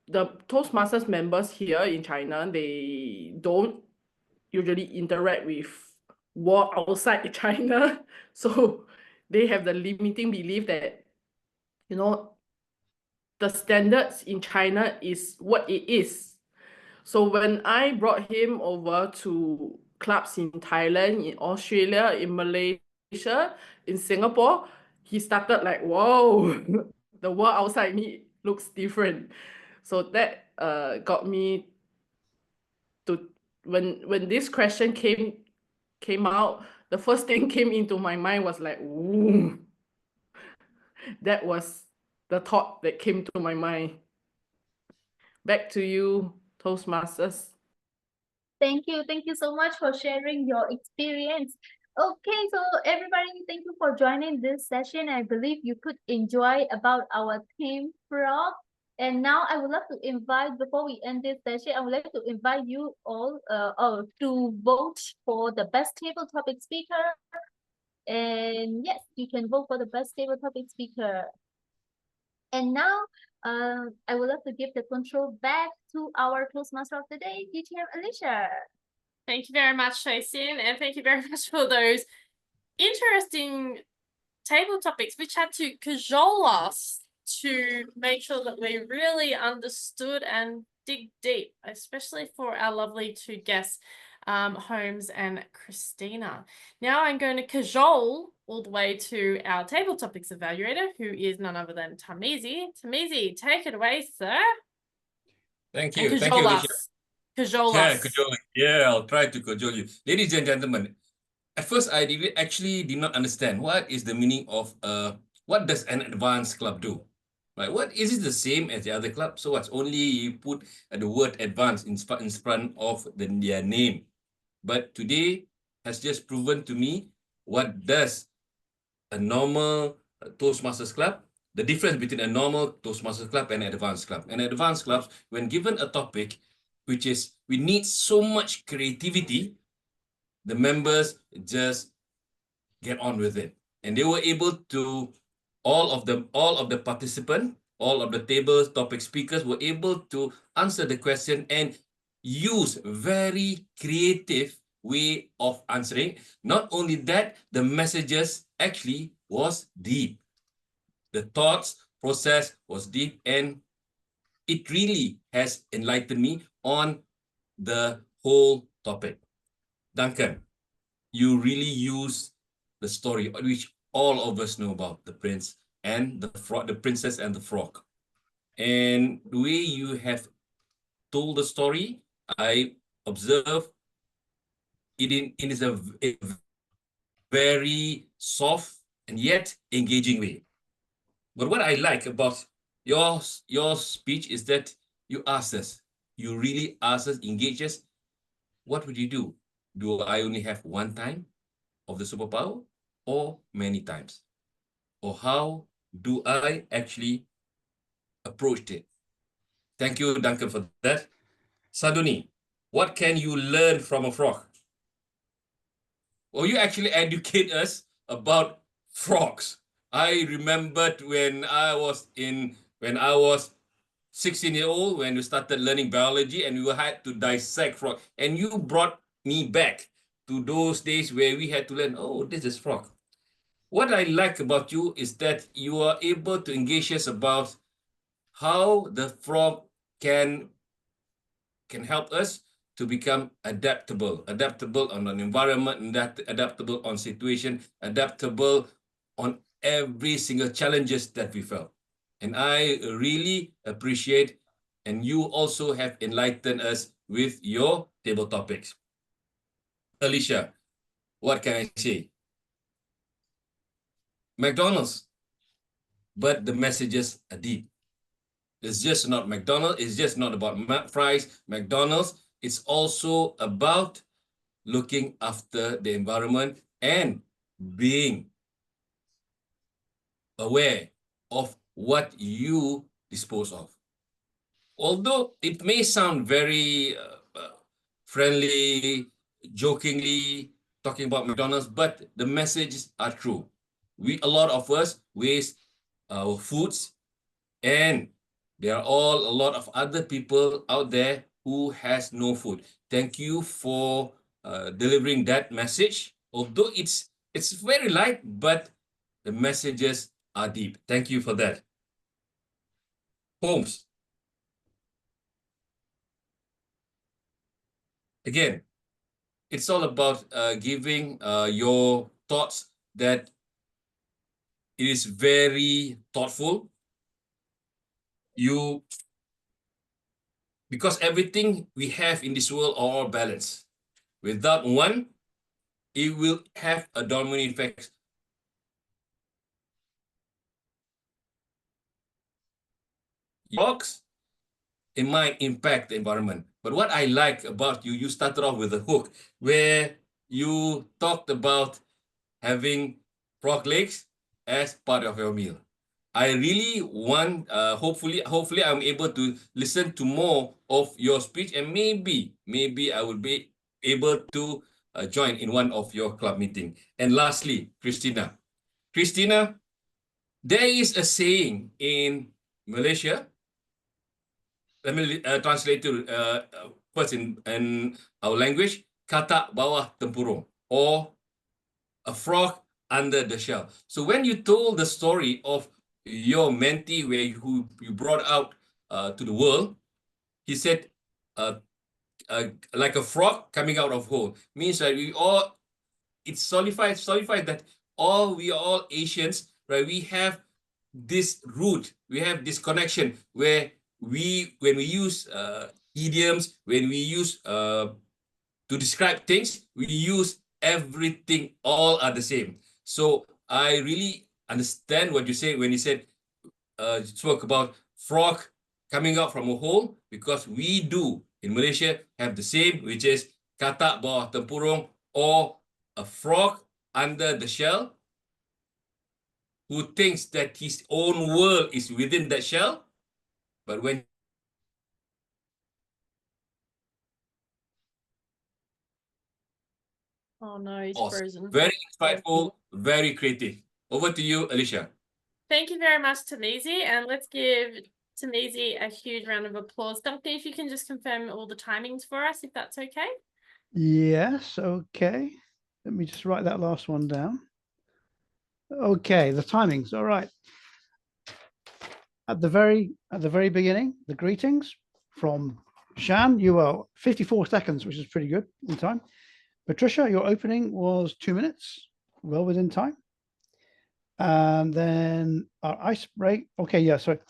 Toastmasters members here in China, they don't usually interact with world outside China. So they have the limiting belief that, you know, the standards in China is what it is. So when I brought him over to clubs in Thailand, in Australia, in Malaysia, in Singapore, he started like, whoa, the world outside me looks different. So that got me to, when this question came out, the first thing came into my mind was like, ooh. That was the thought that came to my mind. Back to you, Toastmasters. Thank you so much for sharing your experience. Okay, so everybody, thank you for joining this session. I believe you could enjoy about our theme frog. And now I would love to invite, before we end this session, I would like to invite you all to vote for the best table topic speaker. And yes, you can vote for the best table topic speaker. And now I would love to give the control back to our Toastmaster of the day, teacher Alicia. Thank you very much, Tracy, and thank you very much for those interesting table topics which had to cajole us to make sure that we really understood and dig deep, especially for our lovely two guests, Holmes and Christina. Now I'm going to cajole all the way to our table topics evaluator, who is none other than Tamizi. Tamizi, take it away, sir. Thank you. And Thank you, Alicia. Cajole Yeah, us. cajole. Yeah, I'll try to cajole you. Ladies and gentlemen, at first I actually did not understand what is the meaning of what does an advanced club do? Right? What is it the same as the other club? So what's only you put the word advanced in front of their name. But today has just proven to me what does a normal Toastmasters club, the difference between a normal Toastmasters club and an advanced club. An advanced club, when given a topic, which is we need so much creativity, the members just get on with it. And they were able to, all of the participants, all of the table topic speakers were able to answer the question and use very creative way of answering. Not only that, the messages actually was deep. The thoughts process was deep, and it really has enlightened me on the whole topic. Duncan, you really use the story which all of us know about, the prince and the frog, the princess and the frog. And the way you have told the story, I observe it is a very soft and yet engaging way. But what I like about your speech is that you ask us, you really ask us, engage us, what would you do? Do I only have one time of the superpower or many times? Or how do I actually approach it? Thank you, Duncan, for that. Saduni, what can you learn from a frog? Or you actually educate us about frogs. I remembered when I was 16 years old, when we started learning biology and we had to dissect frog. And you brought me back to those days where we had to learn, oh, this is frog. What I like about you is that you are able to engage us about how the frog can help us to become adaptable on an environment, adaptable on situation, adaptable on every single challenges that we felt. And I really appreciate, and you also have enlightened us with your table topics. Alicia, what can I say? McDonald's, but the messages are deep. It's just not McDonald's. It's just not about fries, McDonald's. It's also about looking after the environment and being aware of what you dispose of. Although it may sound very friendly, jokingly talking about McDonald's, but the messages are true. A lot of us waste our foods, and there are a lot of other people out there who has no food. Thank you for delivering that message. Although it's very light, but the messages are deep. Thank you for that. Holmes. Again, it's all about giving your thoughts that it is very thoughtful. Because everything we have in this world are all balanced. Without one, it will have a domino effect. Rocks, it might impact the environment. But what I like about you, you started off with a hook where you talked about having frog legs as part of your meal. I really want, hopefully I'm able to listen to more of your speech, and maybe I will be able to join in one of your club meeting. And lastly, Christina, there is a saying in Malaysia. Let me translate to first in our language, katak bawah tempurung, or a frog under the shell. So when you told the story of your mentee who you brought out to the world, he said, like a frog coming out of hole, means that it solidifies that we are all Asians, right? We have this root, we have this connection where when we use idioms, when we use to describe things, we use everything, all are the same. So I really understand what you say when you said, spoke about frog coming out from a hole, because we do in Malaysia have the same, which is katak bawah tempurung, or a frog under the shell who thinks that his own world is within that shell. But when Oh no, he's frozen. Very insightful, very creative. Over to you, Alicia. Thank you very much, Tamizi, and let's give Tamizi a huge round of applause. Duncan, if you can just confirm all the timings for us, if that's okay. Yes, okay. Let me just write that last one down. Okay, the timings. All right. At the very beginning, the greetings from Shan. You were 54 seconds, which is pretty good in time. Patricia, your opening was 2 minutes, well within time. And then our ice break. Okay, yeah, sorry.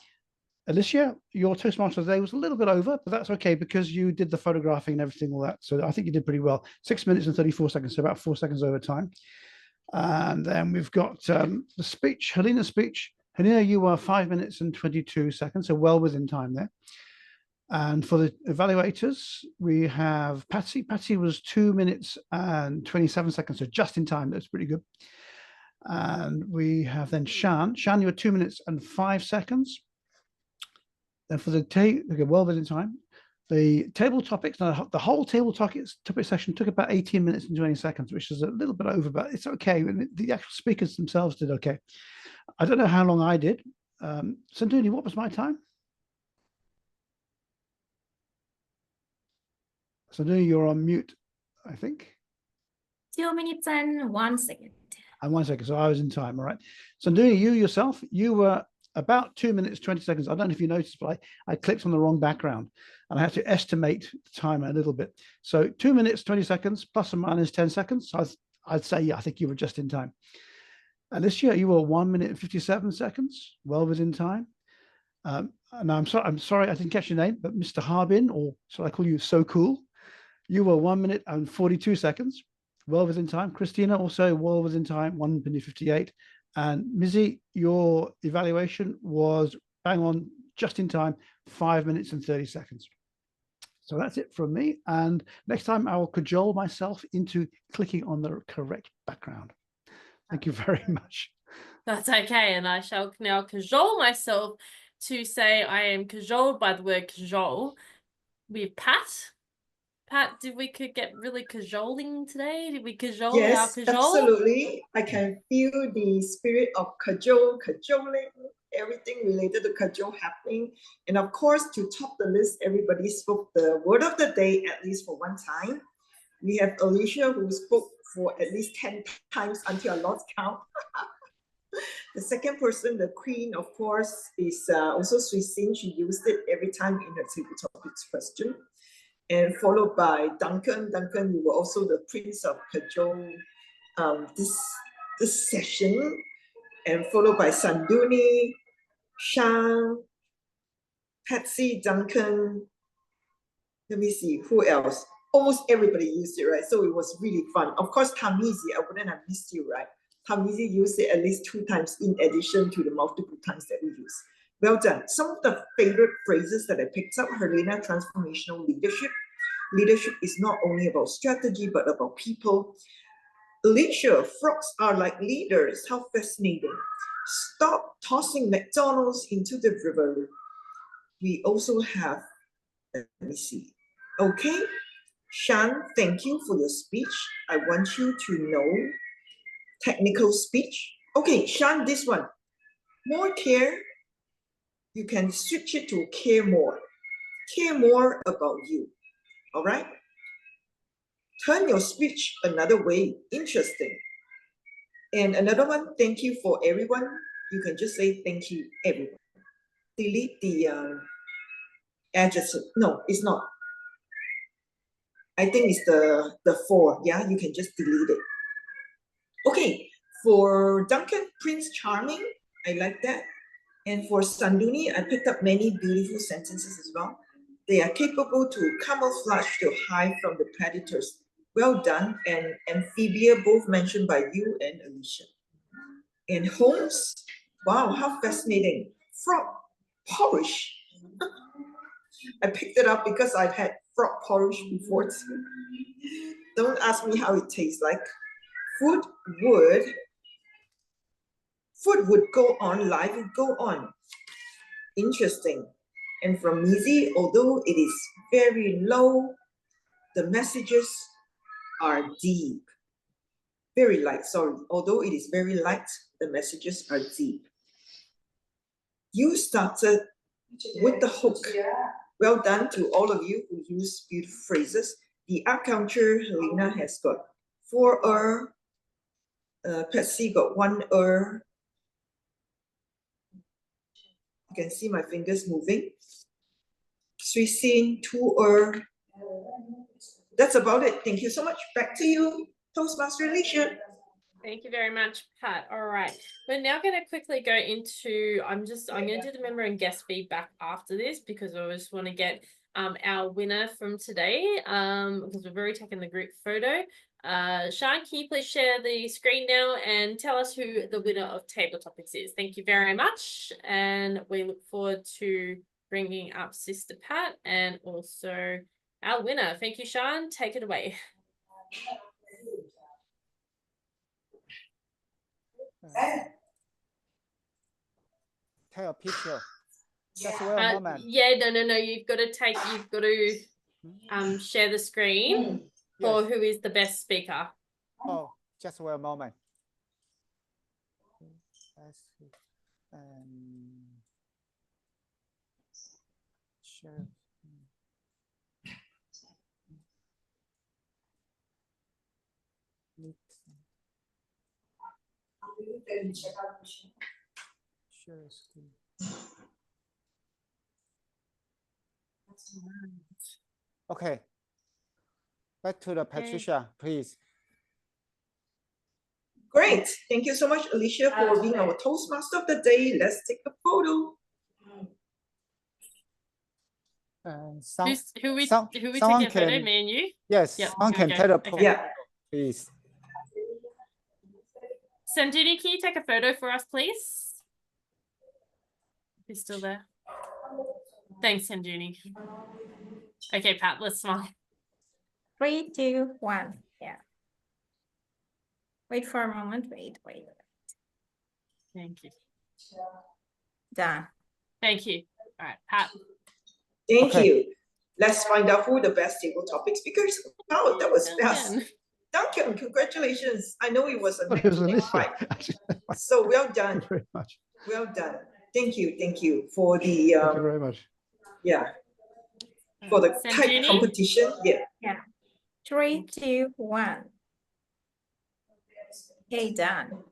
Alicia, your Toastmaster today was a little bit over, but that's okay because you did the photographing and everything, all that. So I think you did pretty well. 6 minutes and 34 seconds, so about 4 seconds over time. And then we've got the speech, Helena's speech. Helena, you were 5 minutes and 22 seconds, so well within time there. And for the evaluators, we have Patsy. Patsy was 2 minutes and 27 seconds, so just in time. That's pretty good. And we have then Shan. Shan, you were 2 minutes and 5 seconds. Then for the okay, well within time. The table topics, now the whole table topic session took about 18 minutes and 20 seconds, which is a little bit over, but it's okay. The actual speakers themselves did okay. I don't know how long I did. Sanduni, what was my time? Sanduni, you're on mute, I think. 2 minutes and 1 second. And 1 second, so I was in time, all right. Sanduni, you yourself, you were about 2 minutes, 20 seconds. I don't know if you noticed, but I clicked on the wrong background and I had to estimate the time a little bit. So 2 minutes, 20 seconds, plus or minus 10 seconds. So I'd say, yeah, I think you were just in time. Alicia, you were 1 minute and 57 seconds, well within time. And I'm sorry, I didn't catch your name, but Mr. Harbin, or shall I call you So Cool? You were 1 minute and 42 seconds, well within time. Christina, also well within time, 1 minute 58. And Mizzy, your evaluation was bang on, just in time, 5 minutes and 30 seconds. So that's it from me. And next time I will cajole myself into clicking on the correct background. Thank you very much. That's okay. And I shall now cajole myself to say I am cajoled by the word cajole with Pat. Pat, did we get really cajoling today? Did we cajole our Yes, cajole? absolutely. I can feel the spirit of cajoling, everything related to cajole happening. And of course, to top the list, everybody spoke the word of the day at least for one time. We have Alicia, who spoke for at least 10 times until I lost count. The second person, the queen, of course, is also Sui Sin. She used it every time in her table topics question. And followed by Duncan. Duncan, you were also the prince of cajole this session. And followed by Sanduni, Shan, Patsy, Duncan. Let me see, who else? Almost everybody used it, right? So it was really fun. Of course, Tamizi, I wouldn't have missed you, right? Tamizi used it at least 2 times in addition to the multiple times that we use. Well done. Some of the favorite phrases that I picked up, Helena, transformational leadership. Leadership is not only about strategy, but about people. Alicia, frogs are like leaders. How fascinating. Stop tossing McDonald's into the river. We also have, let me see. Okay, Shan, thank you for your speech. I want you to know technical speech. Okay, Shan, this one. More care. You can switch it to care more. Care more about you. All right? Turn your speech another way. Interesting. And another one, thank you for everyone. You can just say thank you, everyone. Delete the adjective. No, it's not. I think it's the 4. Yeah, you can just delete it. Okay, for Duncan, Prince Charming, I like that. And for Sanduni, I picked up many beautiful sentences as well. They are capable to camouflage to hide from the predators. Well done. And amphibia, both mentioned by you and Alicia. And Holmes, wow, how fascinating. Frog porridge. I picked it up because I've had frog porridge before too. Don't ask me how it tastes like. Food would go on, life would go on. Interesting. And from Mizi, although it is very low, the messages are deep. Very light, sorry. Although it is very light, the messages are deep. You started with the hook. Well done to all of you who use beautiful phrases. The art counter, Helena has got 4 Patsy got 1 You can see my fingers moving. Sui Sin, 2 That's about it. Thank you so much. Back to you, Toastmaster Alicia. Thank you very much, Pat. All right. We're now going to quickly go into, I'm going to do the member and guest feedback after this because I just want to get our winner from today because we've already taken the group photo. Sean, can you please share the screen now and tell us who the winner of Table Topics is? Thank you very much. And we look forward to bringing up Sister Pat and also our winner. Thank you, Sean. Take it away. Take a picture. Just wait a moment. Yeah, no. You've got to share the screen for Yes. who is the best speaker. Oh, just wait a moment. Share. Share screen. Okay. Back to the Patricia, please. Great. Thank you so much, Alicia, for being our Toastmaster of the day. Let's take a photo. Who we someone taking a photo? can, Me and you? yes, Yep, someone here we can go. take a Okay. photo, Yeah. please. Sanduni, can you take a photo for us, please? He's still there. Thanks, Sanduni. Okay, Pat, let's smile. 3, 2, 1. Yeah. Wait for a moment. Wait. Thank you. Done. Thank you. All right, Pat. Thank you. Let's find out who the best table topic speakers. Oh, that was fast. Duncan, congratulations. I know it was a It was Alicia. fight. So well done. Thank you very much. Well done. Thank you for the Thank you very much. yeah. For the tight Sanduni? competition. Yeah. 3, 2, 1. Okay, done.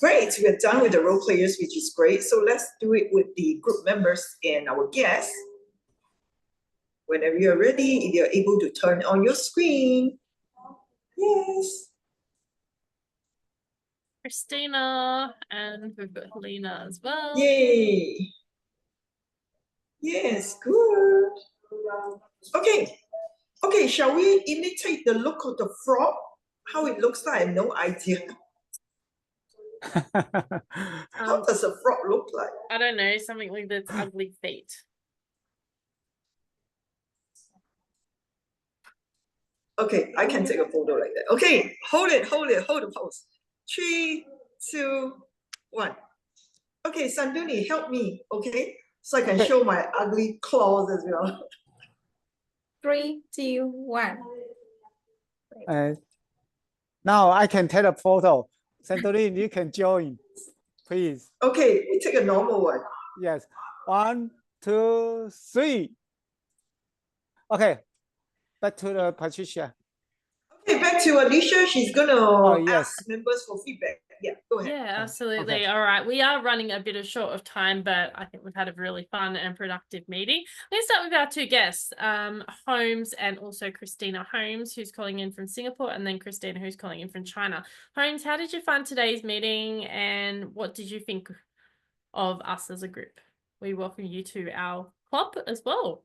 Great. We're done with the role players, which is great. So let's do it with the group members and our guests. Whenever you're ready, if you're able to turn on your screen. Yes. Christina, and we've got Helena as well. Yay. Yes, good. Okay, shall we imitate the look of the frog? How it looks like, I have no idea. How does a frog look like? I don't know, something like that's ugly feet. Okay, I can take a photo like that. Okay, hold the pose. 3, 2, 1. Okay, Sanduni, help me, okay? So I can show my ugly claws as well. 3, 2, 1. Now I can take a photo. Sandrine, you can join, please. Okay, we take a normal one. Yes. 1, 2, 3. Okay. Back to the Patricia. Okay, back to Alicia. She's gonna ask members for feedback. Yeah, go ahead. Yeah, absolutely. Okay. All right. We are running a bit short of time, but I think we've had a really fun and productive meeting. Let's start with our two guests, Holmes and also Christina. Holmes, who's calling in from Singapore, and then Christina, who's calling in from China. Holmes, how did you find today's meeting, and what did you think of us as a group? We welcome you to our club as well.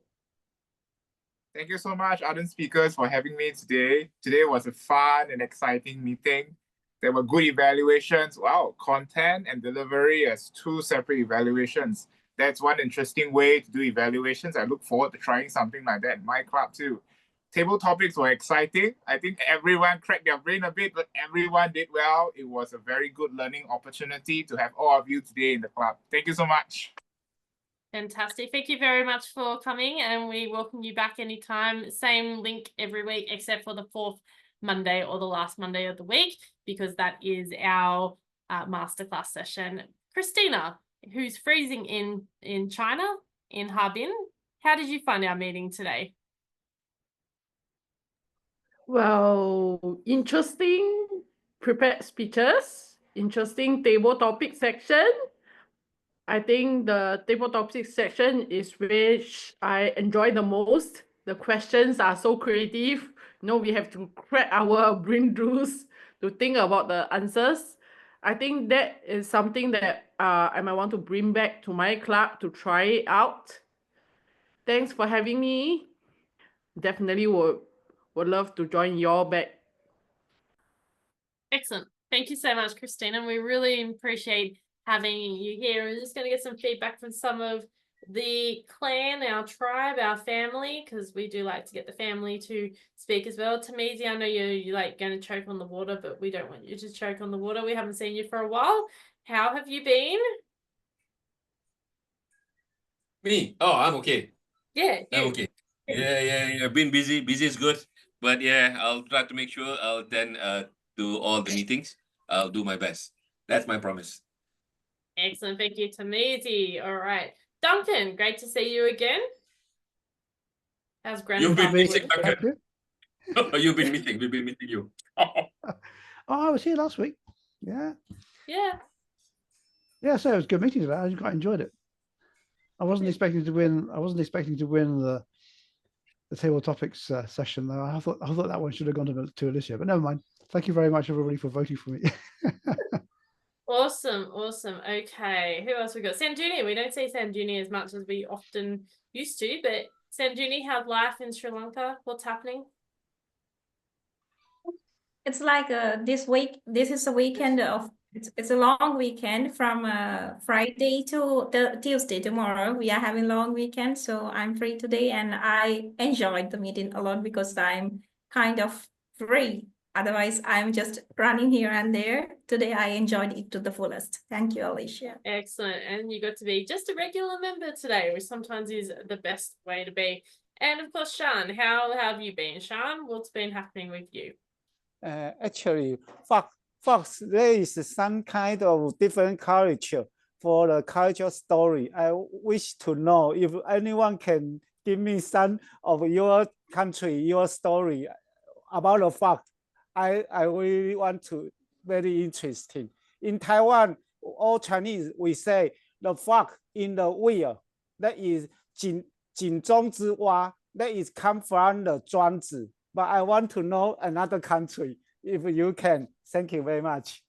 Thank you so much, ardent speakers, for having me today. Today was a fun and exciting meeting. There were good evaluations. Wow, content and delivery as two separate evaluations. That's one interesting way to do evaluations. I look forward to trying something like that in my club too. Table topics were exciting. I think everyone cracked their brain a bit, but everyone did well. It was a very good learning opportunity to have all of you today in the club. Thank you so much. Fantastic. Thank you very much for coming, and we welcome you back anytime. Same link every week, except for the 4th Monday or the last Monday of the week, because that is our masterclass session. Christina, who's freezing in China, in Harbin, how did you find our meeting today? Well, interesting prepared speeches, interesting table topic section. I think the table topic section is which I enjoy the most. The questions are so creative. You know, we have to crack our brain juice to think about the answers. I think that is something that I might want to bring back to my club to try it out. Thanks for having me. Definitely would love to join y'all back. Excellent. Thank you so much, Christina. We really appreciate having you here. We're just going to get some feedback from some of the clan, our tribe, our family, because we do like to get the family to speak as well. Tamizi, I know you're like going to choke on the water, but we don't want you to choke on the water. We haven't seen you for a while. How have you been? Me? Oh, I'm okay. Yeah, I'm you. okay. Yeah. Been busy. Busy is good. But yeah, I'll try to make sure I'll attend to all the meetings. I'll do my best. That's my promise. Excellent. Thank you, Tamizi. All right. Duncan, great to see you again. How's You've been grandfather missing, work? Thank Duncan. you. You've been missing. We've been missing you. Oh, I was here last week. Yeah. Yeah. So it was a good meeting today. I quite enjoyed it. I wasn't expecting to win. I wasn't expecting to win the table topics session though. I thought that one should have gone to Alicia, but never mind. Thank you very much, everybody, for voting for me. Awesome. Okay. Who else we got? Sanjuni. We don't see Sanjuni as much as we often used to, but Sanjuni, how's life in Sri Lanka? What's happening? It's like this week. This is a weekend of. It's a long weekend from Friday to Tuesday tomorrow. We are having long weekend, so I'm free today, and I enjoyed the meeting a lot because I'm kind of free. Otherwise, I'm just running here and there. Today, I enjoyed it to the fullest. Thank you, Alicia. Excellent. And you got to be just a regular member today, which sometimes is the best way to be. And of course, Sean, how have you been? Sean, what's been happening with you? Actually, Fox, there is some kind of different culture for the cultural story. I wish to know if anyone can give me some of your country, your story about the fox. I really want to, very interesting. In Taiwan, all Chinese, we say the fox in the wheel, that is 井中之蛙, that is come from the 庄子. But I want to know another country, if you can. Thank you very much.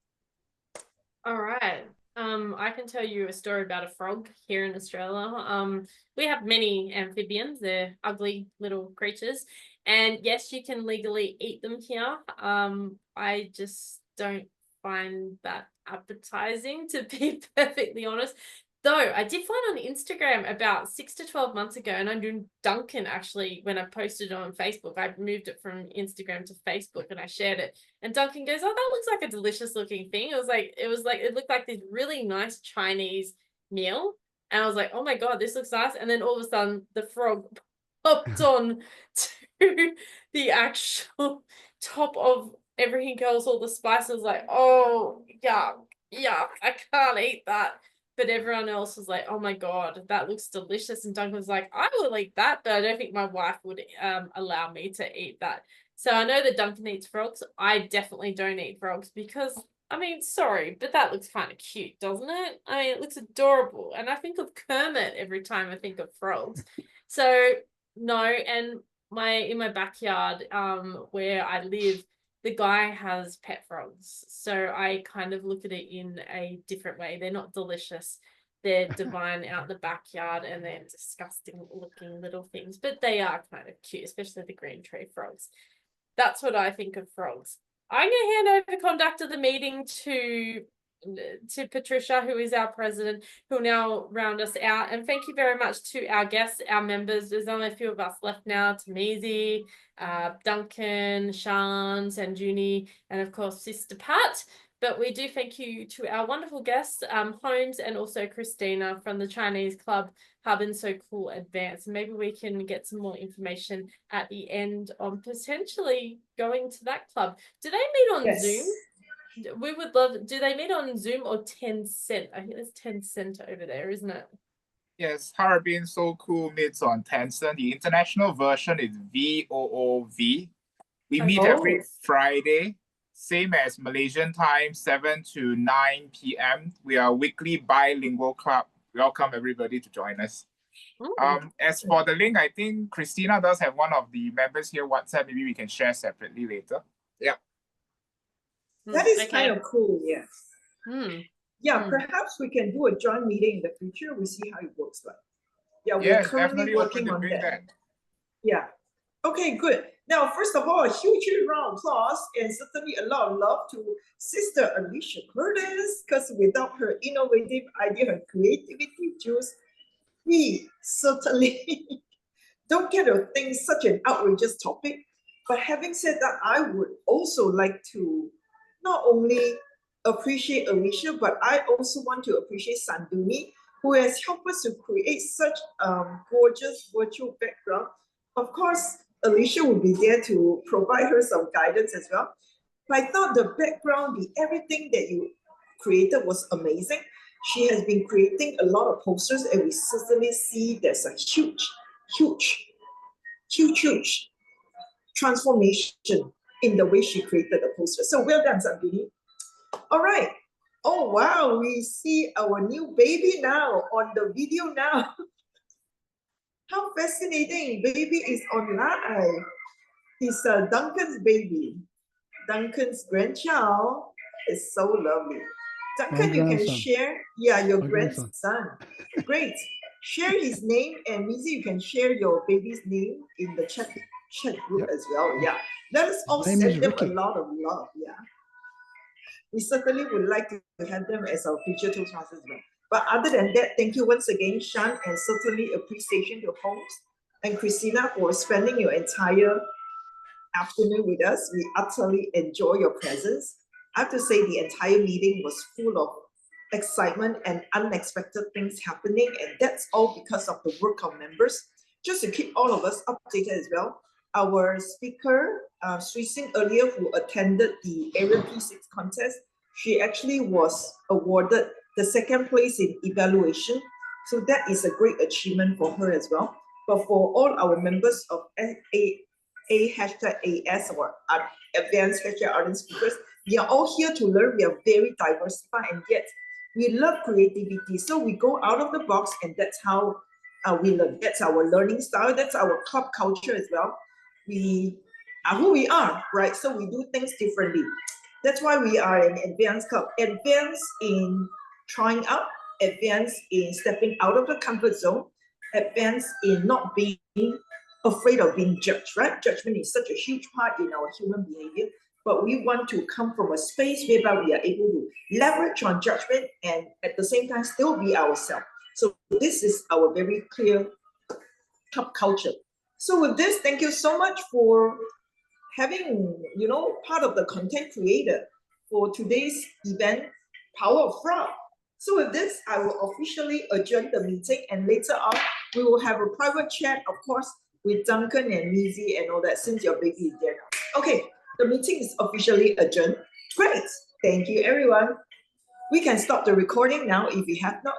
All right. I can tell you a story about a frog here in Australia. We have many amphibians. They're ugly little creatures. And yes, you can legally eat them here. I just don't find that appetizing, to be perfectly honest. Though I did find on Instagram about 6 to 12 months ago, and I knew Duncan actually, when I posted it on Facebook, I moved it from Instagram to Facebook and I shared it. And Duncan goes, "Oh, that looks like a delicious looking thing." It looked like this really nice Chinese meal. And I was like, "Oh my God, this looks nice." And then all of a sudden the frog popped on to the actual top of everything else, all the spices, like, "Oh, yuck, I can't eat that." But everyone else was like, "Oh my God, that looks delicious." And Duncan was like, "I will eat that, but I don't think my wife would allow me to eat that." So I know that Duncan eats frogs. I definitely don't eat frogs because, I mean, sorry, but that looks kind of cute, doesn't it? I mean, it looks adorable. And I think of Kermit every time I think of frogs. So no, and in my backyard, where I live, the guy has pet frogs. So I kind of look at it in a different way. They're not delicious. They're divine out in the backyard, and they're disgusting looking little things, but they are kind of cute, especially the green tree frogs. That's what I think of frogs. I'm going to hand over conduct of the meeting to Patricia, who is our president, who will now round us out. And thank you very much to our guests, our members. There's only a few of us left now: Tamizi, Duncan, Sean, Sanjuni, and of course Sister Pat. But we do thank you to our wonderful guests, Holmes, and also Christina from the Chinese Club Hub and So Cool Advance. Maybe we can get some more information at the end on potentially going to that club. Do they meet on Zoom? We would love. Do they meet on Zoom or Tencent? I think there's Tencent over there, isn't it? Yes, Harbin So Cool meets on Tencent. The international version is VOOV. We meet every Friday, same as Malaysian time, 7 to 9 p.m. We are a weekly bilingual club. Welcome everybody to join us. As for the link, I think Christina does have one of the members here WhatsApp. Maybe we can share separately later. Yeah. That is kind of cool, yes. Perhaps we can do a joint meeting in the future. We see how it works like. Yeah, we're currently working on that. Yeah. Okay, good. Now, first of all, a huge round of applause and certainly a lot of love to Sister Alicia Curtis, because without her innovative idea, her creativity juice, we certainly don't get to think such an outrageous topic. But having said that, I would also like to not only appreciate Alicia, but I also want to appreciate Sanduni, who has helped us to create such gorgeous virtual background. Of course, Alicia will be there to provide her some guidance as well. But I thought the background, everything that you created was amazing. She has been creating a lot of posters, and we certainly see there's a huge transformation in the way she created the poster. So well done, Sanduni. All right. Oh, wow. We see our new baby now on the video now. How fascinating. Baby is online. He's Duncan's baby. Duncan's grandchild is so lovely. Duncan, you can share, your grandson. Great. Share his name, and Mizi, you can share your baby's name in the chat group as well. Yeah. Let us all send them a lot of love. Yeah. We certainly would like to have them as our future Toastmasters as well. But other than that, thank you once again, Shan, and certainly appreciation to Holmes and Christina for spending your entire afternoon with us. We utterly enjoy your presence. I have to say the entire meeting was full of excitement and unexpected things happening, and that's all because of the work of members. Just to keep all of us updated as well, our speaker, Sri Singh earlier, who attended the Area P6 contest, she actually was awarded the second place in evaluation. So that is a great achievement for her as well. But for all our members of #AS or Advanced Ardent Speakers, we are all here to learn. We are very diversified, and yet we love creativity. So we go out of the box, and that's how we learn. That's our learning style. That's our club culture as well. We are who we are, right? So we do things differently. That's why we are an advanced club. Advanced in trying out, advanced in stepping out of the comfort zone, advanced in not being afraid of being judged, right? Judgment is such a huge part in our human behavior, but we want to come from a space whereby we are able to leverage on judgment and at the same time still be ourselves. So this is our very clear club culture. So with this, thank you so much for having, part of the content creator for today's event, Power of Frog. So with this, I will officially adjourn the meeting, and later on, we will have a private chat, of course, with Duncan and Lizzie and all that, since your baby is there now. Okay, the meeting is officially adjourned. Great, thank you everyone. We can stop the recording now if you have not.